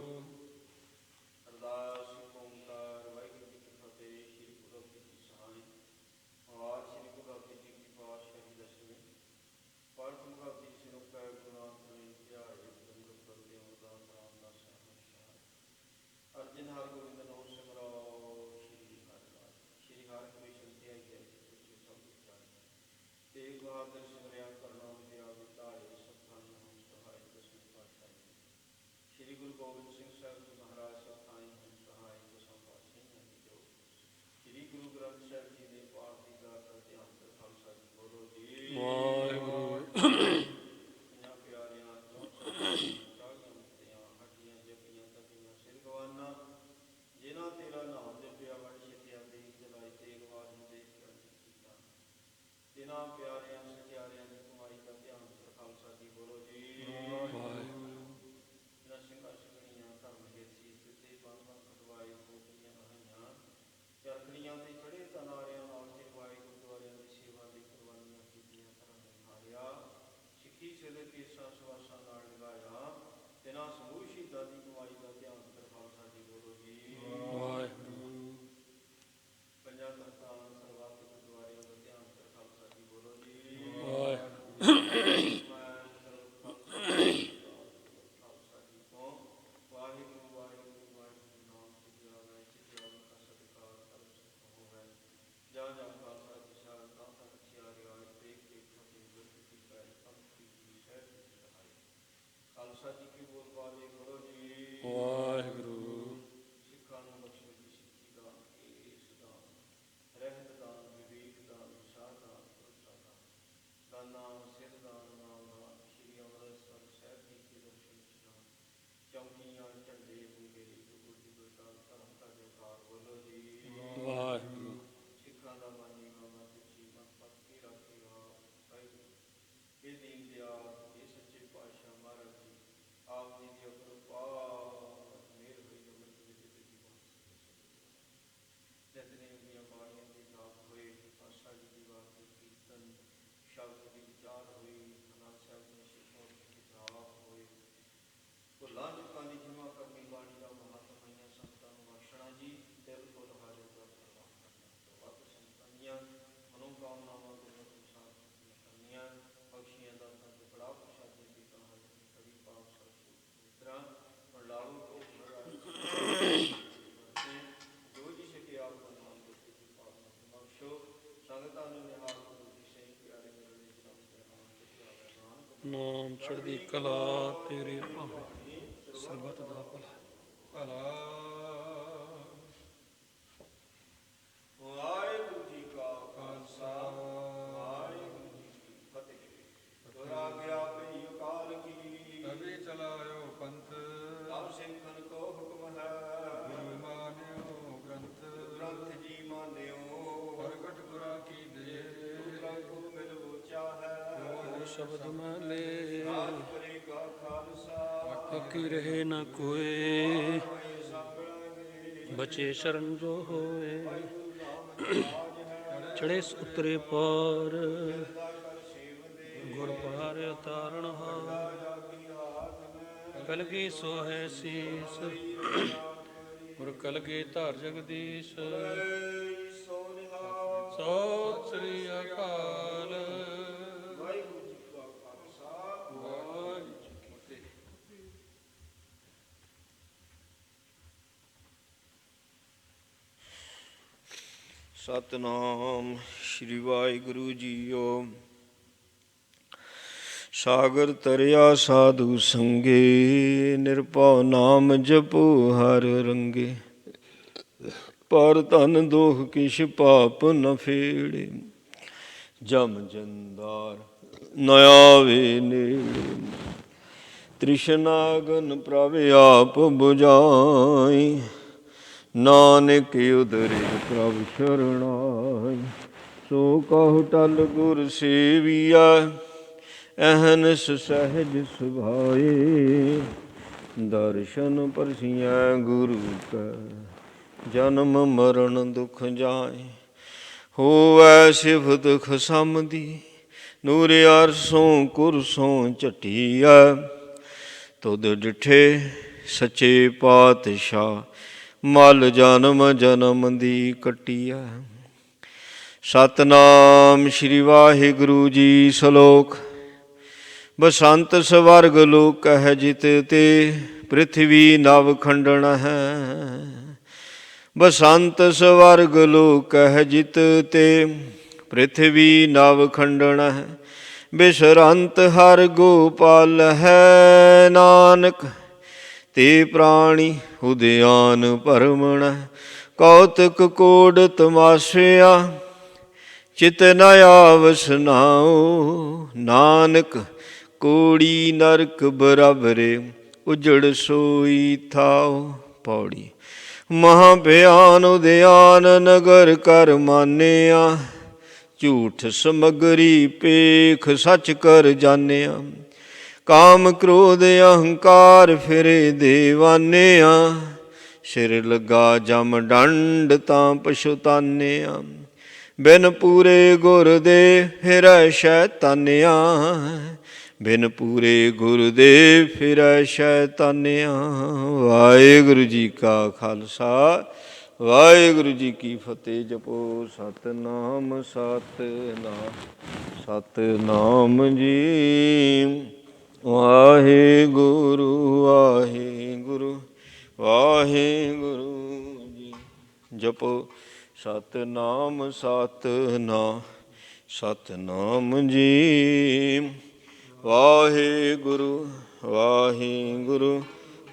ਅਰਦਾਸ ਓਮਕਾਰ ਵਾਹਿਗੁਰੂ ਜੀ ਕੀ ਫਤਿਹ। ਸ਼੍ਰੀ ਗੁਰੂ ਗ੍ਰੰਥ ਜੀ ਸਹਾਈ ਵਾਰ ਸ਼੍ਰੀ ਗੁਰੂ ਗ੍ਰੰਥ ਜੀ ਕੀ ਪਾਤਸ਼ਾਹੀ ਦਸਵੀਂ ਪੜ੍ਹ ਗੁਰੂ ਜੀ ਸਿਰੋਂ ਪੈ ਗੁਰੂ ਨਾਨਕ ਨੇ ਧਿਆਏ ਗੁਰੂ ਬੰਦੇ ਅਮਰਦਾਸ ਰਾਮਦਾਸ ਸਾਹਿਬ ਅਰਜਨ ਹਰਿ ਗੋਬਿੰਦ ਨਾਮ ਸਿਮਰਾਓ। ਸ਼੍ਰੀ ਹਰਿ ਸ਼੍ਰੀ ਹਰਿਕ੍ਰਿਸ਼ਨ ਧਿਆਈ ਹੈ ਸੱਚੇ ਸਭ ਵਿਚਾਰੇ ਤੇਗ ਬਹਾਦਰ ਸਿਮਰਿਆ ਕਰਨਾ ਵਿਦਿਆ ਵਿਤਾਏ ਸਤਿ ਨਾਮ ਸਹਾਇ ਦਸਵੀਂ ਪਾਤਸ਼ਾਹੀ ਸ਼੍ਰੀ ਗੁਰੂ ਗੋਬਿੰਦ ਸਿੰਘ ਸਾਹਿਬ ਜੀ ਮਹਾਰਾਜ ਸਥਾਈ ਹੁਣ ਸਹਾਇ ਦਸਾਂ ਪਾਤਸ਼ਾਹੀਆਂ ਦੀ ਜੋ ਸ਼੍ਰੀ ਗੁਰੂ ਗ੍ਰੰਥ ਸਾਹਿਬ ਜੀ ਦੇ ਪਾਠ ਦੀ ਗਾਥਾ ਧਿਆਨ ਤੇ ਖਾਲਸਾ ਜੀ ਬੋਲੋ ਜੀ ਵਾਹਿਗੁਰੂ। ਪੰਜਾਂ ਪਿਆਰਿਆਂ ਚਾਲੀਆਂ ਮੁਕਤੀਆਂ ਹੱਡੀਆਂ ਜਪੀਆਂ ਤਪੀਆਂ ਸਿਰ ਗਵਾਨਾ ਜਿਨ੍ਹਾਂ ਤੇਰਾ ਨਾਮ ਜਪਿਆ ਵੜ ਛਿਤਿਆ ਦੇ ਜਲਾਈ ਤੇਗ ਵਾਜੂ ਦੇ ਕੀਤਾ ਤਿਨਾਂ ਪਿਆਰਿਆਂ ਸਚਿਆਰਿਆਂ ਦੀ ਕਮਾਈ ਦਾ ਧਿਆਨ ਤੇ ਖਾਲਸਾ ਜੀ ਬੋਲੋ ਜੀ ਵਾਹਿਗੁਰੂ। ਚਰਖੜੀਆਂ ਤੇ ਚੜੇ ਤਨਾਰਿਆਂ ਨਾਲ ਸਿਰਵਾਏ ਗੁਰਦੁਆਰਿਆਂ ਦੀ ਸੇਵਾ ਦੀ ਕੁਰਬਾਨੀਆਂ ਕੀਤੀਆਂ ਧਰਮ ਨਿਹਾਰਿਆ ਸਿੱਖੀ ਸਿਰ ਕੇਸਾਂ ਸਵਾਸਾਂ ਨਾਲ ਲਗਾਇਆ ਤਿਨਾਂ ਸਮੂਹ ਸ਼ਹੀਦਾਂ ਦੀ ਕਮਾਈ ਦਾ ਧਿਆਨ ਕਰ ਖਾਲਸਾ ਜੀ ਬੋਲੋ ਜੀ ਵਾਹਿਗੁਰੂ। ਪੰਜਾਂ ਤਖਤਾਂ ਸਰਬੱਤ ਗੁਰਦੁਆਰਿਆਂ ਦਾ ਧਿਆਨ ਕਰ ਖਾਲਸਾ ਜੀ ਬੋਲੋ ਜੀ ਵਾਹਿਗੁਰੂ। ਖਾਲਸਾ ਜੀ ਕੀ ਬੋਲ ਬਾਲੇ ਕਰੋ ਜੀ ਵਾਹਿਗੁਰੂ। ਸਿੱਖਾਂ ਨੂੰ ਬਖਸ਼ੋ ਜੀ ਸਿੱਖੀ ਦਾਨ ਕੇਸ ਦਾਨ ਰਹਿਤ ਦਾਨ ਵਿਵੇਕ ਦਾਨ ਵਿਸ਼ਾ ਦਾਨ ਭਰੋਸਾ ਦਾਨ ਦਾਨਾ ਸਿਰ ਦਾਨ ਨਾਮ ਦਾਨ ਸ਼੍ਰੀ ਅੰਮ੍ਰਿਤਸਰ ਸਾਹਿਬ ਜੀ ਕੇ ਦਰਸ਼ਨ ਦਾਨ ਚੌਂਕੀਆਂ ਝੰਡੇ ਬੁਗੇ ਗੁਰੂ ਜੀ ਗੁਰਦਾਨ ਧਰਮ ਦਾ ਜੈਕਾਰ ਬੋਲੋ ਜੀ ਵਾਹਿਗੁਰੂ। ਸਿੱਖਾਂ ਦਾ ਮਾਨੀ ਮਾਮਾ ਤੁਚੀ ਮਤ ਪਤ ਕੇ ਰੱਖੇਗਾ ਵਾਹਿਗੁਰੂ। ਇਹ ਦੀਨ ਦਿਆਲ ਇਹ ਸੱਚੇ ਪਾਤਸ਼ਾਹ ਮਹਾਰਾਜ ਜੀ ਆਪ ਜੀ ਦੀ ਕਿਰਪਾ ਮੇਰ ਹੋਈ ਅੰਮ੍ਰਿਤ ਵੇਲੇ ਤੇ ਜੀਵਨ ਨਿਤਨੇਮ ਦੀਆਂ ਬਾਣੀਆਂ ਦੇ ਜਾਪ ਹੋਏ ਪਾਤਸ਼ਾਹ ਜੀ ਦੀ ਬਾਤ ਕੀਰਤਨ ਸ਼ਬਦ ਦੀ ਵਿਚਾਰ ਹੋਈ ਅਨੰਦ ਸਾਹਿਬ ਦੇ ਸਿੱਖੋਂ ਦੀ ਜਾਪ ਹੋਏ ਭੁੱਲਾਂ ਚੁੱਕਾਂ ਦੀ ਜਿਮਾ ਕਰਨੀ ਬਾਣੀ ਦਾ ਮਹੱਤਵ ਹੋਈਆਂ ਸੰਤਾਂ ਨੂੰ ਬਖਸ਼ਣਾ ਜੀ ਦਿਲ ਤੋਂ ਹਾਜ਼ਰ ਦਾ ਪ੍ਰਵਾਨ ਕਰਨਾ ਤੋਂ ਵੱਧ ਸੰਤਾਂ ਦੀਆਂ ਮਨੋਕਾਮਨਾਵਾਂ ਗੁਰੂ ਅਨੁਸਾਰ ਕਰਨੀਆਂ ਬਖਸ਼ੀਆਂ ਦਾ ਤੇ ਬੜਾ ਪ੍ਰਸ਼ਾਦੀ ਦੀ ਕਹਾਣੀ ਕੜੀ ਪਾਪ ਸਭ ਮਿੱਤਰਾਂ ਹੁਣ ਲਾਓ ਕੋ ਜੋ ਜੀ ਸਕੇ ਆਪ ਨੂੰ ਨਾਮ ਦੇ ਕੇ ਪਾਪ ਬਖਸ਼ੋ ਸੰਗਤਾਂ ਨੂੰ ਨਿਹਾਲ ਗੁਰੂ ਜੀ ਸੇ ਪਿਆਰੇ ਮੇਰੇ ਸਭ ਦੇ ਨਾਮ ਤੇ ਪਿਆਰਾ ਨਾਮ ਚੜ੍ਹਦੀ ਕਲਾ ਤੇਰੇ ਭਾਵੇਂ ਸਰਬਤ ਦਾ ਭਲਾ। ਵਾਹਿਗੁਰੂ ਜੀ ਕਾ ਖਾਲਸਾ ਵਾਹਿਗੁਰੂ ਜੀ ਕੀ ਫਤਿਹ। ਦੁਹਰਾ ਗਿਆ ਪਈ ਅਕਾਲ ਕੀ ਤਵੇ ਚਲਾਇਓ ਪੰਥ ਤਬ ਸਿੰਘਨ ਕੋ ਹੁਕਮ ਹੈ ਗੁਰੂ ਮਾਨਿਓ ਗ੍ਰੰਥ ਗ੍ਰੰਥ ਜੀ ਮਾਨਿਓ ਪ੍ਰਗਟ ਗੁਰਾਂ ਕੀ ਦੇ ਕੋ ਮਿਲ ਬੋਚਾ ਹੈ ਉਹ ਸ਼ਬਦ ਮਲੇ ਰਾਜ ਕਰੇਗਾ ਖਾਲਸਾ ਬਾਕੀ ਰਹੇ ਨਾ ਕੋਏ, ਬਚੇ ਸ਼ਰਨ ਜੋ ਹੋਏ। ਚੜੇ ਉਤਰੇ ਪਾਰ ਗੁਰ ਪਾਰ ਉਤਾਰਨ ਹਾਰ, ਕਲਗੀ ਸੋ ਹੈ ਸੀਸ ਗੁਰ ਕਲਗੀ ਧਾਰ ਜਗਦੀਸ਼। ਸਤਿ ਸ੍ਰੀ ਅਕਾਲ। ਵਾਹਿਗੁਰੂ ਜੀ ਕਾ ਖਾਲਸਾ ਵਾਹਿਗੁਰੂ ਜੀ ਕੀ ਫਤਿਹ। ਸਤਿਨਾਮ ਸ਼੍ਰੀ ਵਾਹਿਗੁਰੂ ਜੀਓ। ਸਾਗਰ ਤਰਿਆ ਸਾਧੂ ਸੰਗੇ, ਨਿਰਭਉ ਨਾਮ ਜਪੋ ਹਰ ਰੰਗੇ। ਪਰ ਧਨ ਦੋਖ ਕਿਛ ਪਾਪ ਨ ਫੇੜੇ, ਜਮ ਜੰਦਾਰ ਨ ਆਵੇ ਨੇੜੇ। ਤ੍ਰਿਸ਼ਨਾਗਨ ਪ੍ਰਭ ਆਪ ਬੁਝਾਈ, ਨਾਨਕ ਉਦਰੇ ਪ੍ਰਭ ਸ਼ਰਣਾਈ। ਸੋ ਕਹੁ ਟਲ ਗੁਰ ਸੇਵੀਆ, ਅਹਨਸ ਸਹਿਜ ਸੁਭਾਏ। ਦਰਸ਼ਨ ਪਰਸੀਐ ਗੁਰੂ ਕੈ, ਜਨਮ ਮਰਨ ਦੁਖ ਜਾਏ। ਹੋਵੈ ਸਿਫਤ ਖਸਮ ਦੀ, ਨੂਰ ਅਰਸੋਂ ਕੁਰਸੋਂ ਝਟੀਐ। ਤੁਧ ਡਿਠੇ ਸੱਚੇ ਪਾਤਸ਼ਾਹ, ਮਲ ਜਨਮ ਜਨਮ ਦੀ ਕੱਟੀਐ। ਸਤਿਨਾਮ ਸ੍ਰੀ ਵਾਹਿਗੁਰੂ ਜੀ। ਸਲੋਕ। ਬਸੰਤ ਸਵਰਗ ਲੋਕ ਕਹਿ ਜਿਤ ਤੇ, ਪ੍ਰਿਥਵੀ ਨਵ ਖੰਡਨ ਹੈ। ਬਸੰਤ ਸਵਰਗ ਲੋਕ ਕਹਿ ਜਿਤ ਤੇ, ਪ੍ਰਿਥਵੀ ਨਵ ਖੰਡਨ ਹੈ। ਬਿਸਰੰਤ ਹਰ ਗੋਪਾਲ ਹੈ, ਨਾਨਕ ਤੇ ਪ੍ਰਾਣੀ ਉਦਿਆਨ ਭਰਮਣ। ਕੌਤਕ ਕੋਡ ਤਮਾਸ਼ਿਆ, ਚਿਤ ਨ ਆਵਸ ਨਾਉ। ਨਾਨਕ ਕੋੜੀ ਨਰਕ ਬਰਾਬਰੇ, ਉਜੜ ਸੋਈ ਥਾਉ। ਪੌੜੀ। ਮਹਾ ਭਿਆਨ ਉਦਿਆਨ ਨਗਰ ਕਰ ਮਾਨਿਆ। ਝੂਠ ਸਮਗਰੀ ਪੇਖ ਸੱਚ ਕਰ ਜਾਣਿਆ। ਕਾਮ ਕ੍ਰੋਧ ਅਹੰਕਾਰ ਫਿਰੇ ਦੇਵਾਨਿਆ। ਸਿਰ ਲੱਗਾ ਜਮ ਡੰਡ ਤਾਂ ਪਛੁਤਾਨਿਆ। ਬਿਨ ਪੂਰੇ ਗੁਰ ਦੇ ਫਿਰੈ ਸ਼ੈਤਾਨਿਆ। ਬਿਨ ਪੂਰੇ ਗੁਰ ਦੇ ਫਿਰੈ ਸ਼ੈਤਾਨਿਆ। ਵਾਹਿਗੁਰੂ ਜੀ ਕਾ ਖਾਲਸਾ, ਵਾਹਿਗੁਰੂ ਜੀ ਕੀ ਫਤਿਹ। ਜਪੋ ਸਤਿਨਾਮ ਸਤਿਨਾਮ ਸਤਿਨਾਮ ਜੀ। ਵਾਹਿਗੁਰੂ ਵਾਹਿਗੁਰੂ ਵਾਹਿਗੁਰੂ ਜੀ। ਜਪੋ ਸਤਿਨਾਮ ਸਤਿਨਾਮ ਸਤਿਨਾਮ ਜੀ। ਵਾਹਿਗੁਰੂ ਵਾਹਿਗੁਰੂ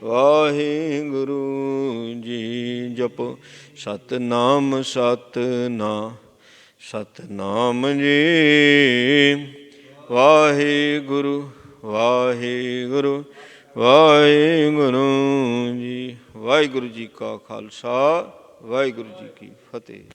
ਵਾਹਿਗੁਰੂ ਜੀ। ਜਪੋ ਸਤਿਨਾਮ ਸਤਿਨਾਮ ਸਤਿਨਾਮ ਜੀ। ਵਾਹਿਗੁਰੂ ਵਾਹਿਗੁਰੂ ਵਾਹਿਗੁਰੂ ਜੀ। ਵਾਹਿਗੁਰੂ ਜੀ ਕਾ ਖਾਲਸਾ, ਵਾਹਿਗੁਰੂ ਜੀ ਕੀ ਫਤਿਹ।